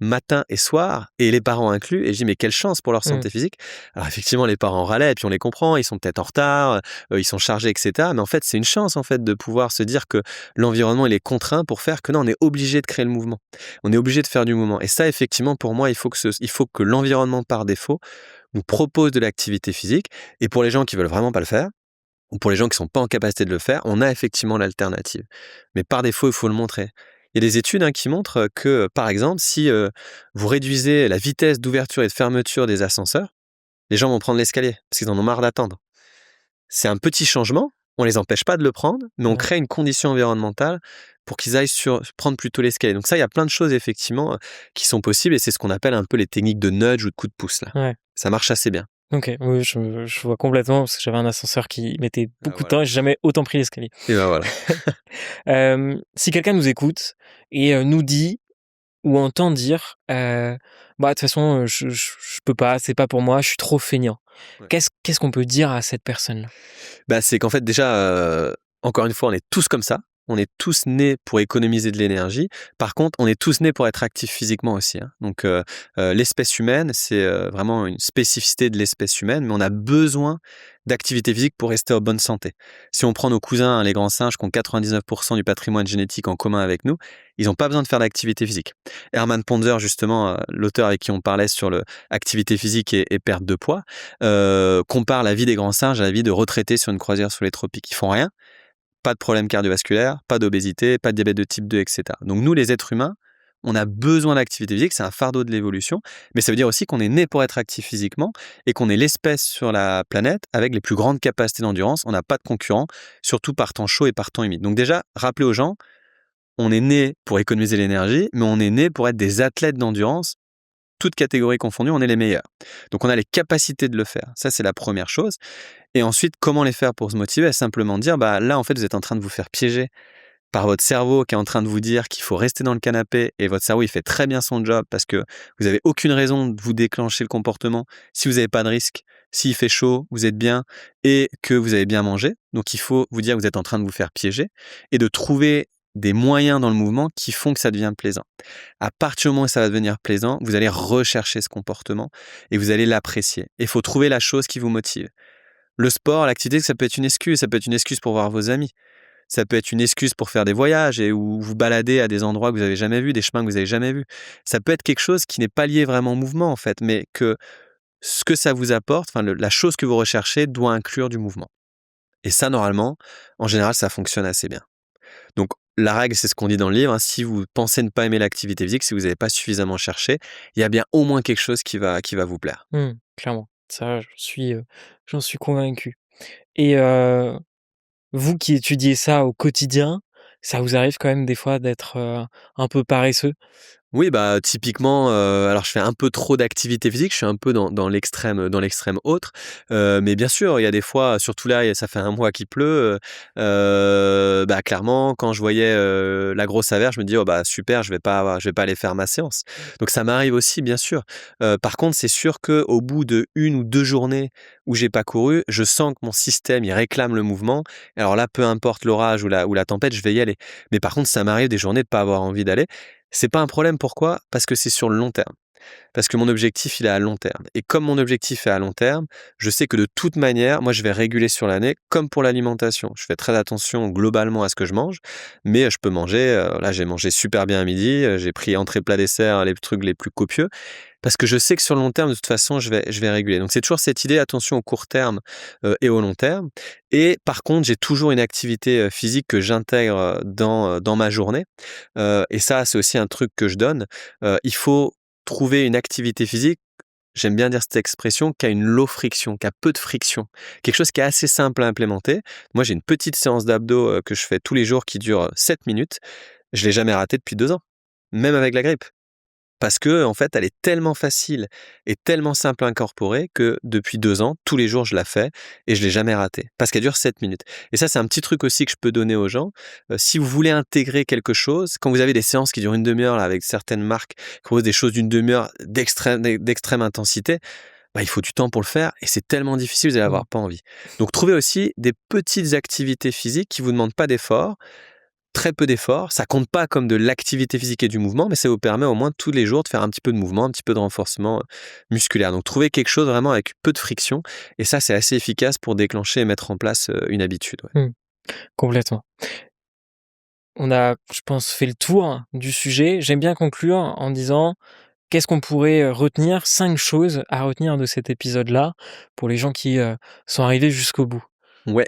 matin et soir, et les parents inclus, et je dis: «Mais quelle chance pour leur Mmh. santé physique!» Alors effectivement, les parents râlaient, et puis on les comprend, ils sont peut-être en retard, ils sont chargés et cetera, mais en fait, c'est une chance, en fait, de pouvoir se dire que l'environnement, il est contraint pour faire que non, on est obligé de créer le mouvement. On est obligé de faire du mouvement, et ça, effectivement, pour moi, il faut que l'environnement, par défaut, nous propose de l'activité physique, et pour les gens qui veulent vraiment pas le faire, ou pour les gens qui sont pas en capacité de le faire, on a effectivement l'alternative. Mais par défaut, il faut le montrer. Il y a des études, hein, qui montrent que, par exemple, si vous réduisez la vitesse d'ouverture et de fermeture des ascenseurs, les gens vont prendre l'escalier parce qu'ils en ont marre d'attendre. C'est un petit changement, on les empêche pas de le prendre, mais on Ouais. crée une condition environnementale pour qu'ils aillent prendre plutôt l'escalier. Donc ça, il y a plein de choses effectivement, qui sont possibles, et c'est ce qu'on appelle un peu les techniques de nudge ou de coup de pouce là. Ouais. Ça marche assez bien. OK, oui, je vois complètement parce que j'avais un ascenseur qui mettait Ah beaucoup de voilà. temps et j'ai jamais autant pris l'escalier. Et ben voilà. Si quelqu'un nous écoute et nous dit ou entend dire, «Bah, de toute façon, je peux pas, c'est pas pour moi, je suis trop feignant». Ouais. Qu'est-ce qu'on peut dire à cette personne-là? Bah, c'est qu'en fait déjà, encore une fois, on est tous comme ça. on est tous nés pour économiser de l'énergie. Par contre, on est tous nés pour être actifs physiquement aussi, hein. Donc, l'espèce humaine, c'est vraiment une spécificité de l'espèce humaine, mais on a besoin d'activité physique pour rester en bonne santé. Si on prend nos cousins, hein, les grands singes, qui ont 99% du patrimoine génétique en commun avec nous, ils n'ont pas besoin de faire d'activité physique. Herman Ponzer, justement, l'auteur avec qui on parlait sur l'activité physique et perte de poids, compare la vie des grands singes à la vie de retraités sur une croisière sur les tropiques. Ils font rien, pas de problème cardiovasculaire, pas d'obésité, pas de diabète de type 2, etc. Donc nous, les êtres humains, on a besoin d'activité physique, c'est un fardeau de l'évolution, mais ça veut dire aussi qu'on est né pour être actif physiquement et qu'on est l'espèce sur la planète avec les plus grandes capacités d'endurance. On n'a pas de concurrent, surtout par temps chaud et par temps humide. Donc déjà, rappelez aux gens, on est né pour économiser l'énergie, mais on est né pour être des athlètes d'endurance. Toutes catégories confondues, on est les meilleurs. Donc on a les capacités de le faire. Ça, c'est la première chose. Et ensuite, comment les faire pour se motiver? Simplement dire, là, en fait, vous êtes en train de vous faire piéger par votre cerveau qui est en train de vous dire qu'il faut rester dans le canapé, et votre cerveau, il fait très bien son job parce que vous n'avez aucune raison de vous déclencher le comportement si vous n'avez pas de risque, s'il fait chaud, vous êtes bien et que vous avez bien mangé. Donc, il faut vous dire que vous êtes en train de vous faire piéger et de trouver des moyens dans le mouvement qui font que ça devient plaisant. À partir du moment où ça va devenir plaisant, vous allez rechercher ce comportement et vous allez l'apprécier. Il faut trouver la chose qui vous motive. Le sport, l'activité, ça peut être une excuse. Ça peut être une excuse pour voir vos amis. Ça peut être une excuse pour faire des voyages et où vous balader à des endroits que vous n'avez jamais vus, des chemins que vous n'avez jamais vus. Ça peut être quelque chose qui n'est pas lié vraiment au mouvement, en fait, mais que ce que ça vous apporte, la chose que vous recherchez doit inclure du mouvement. Et ça, normalement, en général, ça fonctionne assez bien. Donc, la règle, c'est ce qu'on dit dans le livre, hein. Si vous pensez ne pas aimer l'activité physique, si vous n'avez pas suffisamment cherché, il y a bien au moins quelque chose qui va vous plaire. Clairement. Ça, j'en suis convaincu. Et vous qui étudiez ça au quotidien, ça vous arrive quand même des fois d'être, un peu paresseux? Oui, typiquement, alors je fais un peu trop d'activité physique, je suis un peu dans l'extrême autre, mais bien sûr, il y a des fois, surtout là, ça fait un mois qu'il pleut, clairement, quand je voyais, la grosse averse, je me dis: «Oh super, je vais pas aller faire ma séance». Donc ça m'arrive aussi, bien sûr. Par contre, c'est sûr qu'au bout de 1 ou 2 journées où j'ai pas couru, je sens que mon système, il réclame le mouvement. Alors là, peu importe l'orage ou la tempête, je vais y aller. Mais par contre, ça m'arrive des journées de pas avoir envie d'aller. C'est pas un problème, pourquoi? Parce que c'est sur le long terme. Parce que mon objectif, il est à long terme. Et comme mon objectif est à long terme, je sais que de toute manière, moi, je vais réguler sur l'année, comme pour l'alimentation. Je fais très attention globalement à ce que je mange, mais je peux manger, là, j'ai mangé super bien à midi, j'ai pris entrée, plat, dessert, les trucs les plus copieux, parce que je sais que sur le long terme, de toute façon, je vais réguler. Donc, c'est toujours cette idée, attention au court terme et au long terme. Et par contre, j'ai toujours une activité physique que j'intègre dans ma journée. Et ça, c'est aussi un truc que je donne. Il faut trouver une activité physique, j'aime bien dire cette expression, qui a une low friction, qui a peu de friction. Quelque chose qui est assez simple à implémenter. Moi, j'ai une petite séance d'abdos que je fais tous les jours qui dure 7 minutes. Je l'ai jamais ratée depuis 2 ans, même avec la grippe. Parce que en fait, elle est tellement facile et tellement simple à incorporer que depuis 2 ans, tous les jours, je la fais et je l'ai jamais ratée. Parce qu'elle dure 7 minutes. Et ça, c'est un petit truc aussi que je peux donner aux gens. Si vous voulez intégrer quelque chose, quand vous avez des séances qui durent une demi-heure là, avec certaines marques qui proposent des choses d'une demi-heure d'extrême intensité, il faut du temps pour le faire et c'est tellement difficile, vous allez avoir pas envie. Donc, trouvez aussi des petites activités physiques qui vous demandent pas d'effort, très peu d'efforts, ça compte pas comme de l'activité physique et du mouvement, mais ça vous permet au moins tous les jours de faire un petit peu de mouvement, un petit peu de renforcement musculaire. Donc trouvez quelque chose vraiment avec peu de friction, et ça c'est assez efficace pour déclencher et mettre en place une habitude. Ouais. Complètement. On a, je pense, fait le tour du sujet. J'aime bien conclure en disant, qu'est-ce qu'on pourrait retenir, 5 choses à retenir de cet épisode-là pour les gens qui sont arrivés jusqu'au bout. Ouais.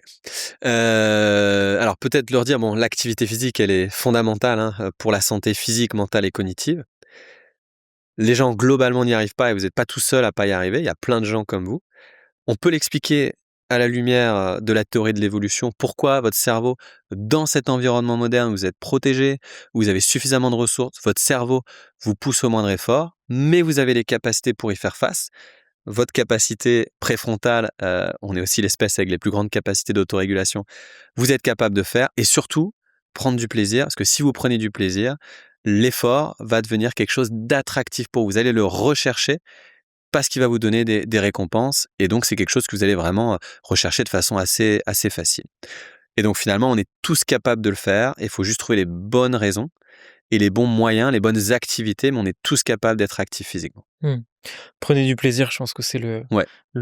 Alors peut-être leur dire, l'activité physique, elle est fondamentale pour la santé physique, mentale et cognitive. Les gens globalement n'y arrivent pas et vous n'êtes pas tout seul à pas y arriver. Il y a plein de gens comme vous. On peut l'expliquer à la lumière de la théorie de l'évolution, pourquoi votre cerveau, dans cet environnement moderne, vous êtes protégé, vous avez suffisamment de ressources, votre cerveau vous pousse au moindre effort, mais vous avez les capacités pour y faire face. Votre capacité préfrontale, on est aussi l'espèce avec les plus grandes capacités d'autorégulation, vous êtes capable de faire, et surtout, prendre du plaisir, parce que si vous prenez du plaisir, l'effort va devenir quelque chose d'attractif pour vous. Vous allez le rechercher, parce qu'il va vous donner des récompenses, et donc c'est quelque chose que vous allez vraiment rechercher de façon assez facile. Et donc finalement, on est tous capables de le faire. Il faut juste trouver les bonnes raisons et les bons moyens, les bonnes activités, mais on est tous capables d'être actifs physiquement. Prenez du plaisir, je pense que c'est le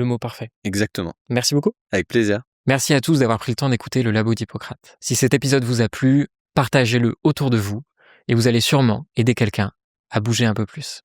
mot parfait. Exactement. Merci beaucoup. Avec plaisir. Merci à tous d'avoir pris le temps d'écouter le Labo d'Hippocrate. Si cet épisode vous a plu, partagez-le autour de vous et vous allez sûrement aider quelqu'un à bouger un peu plus.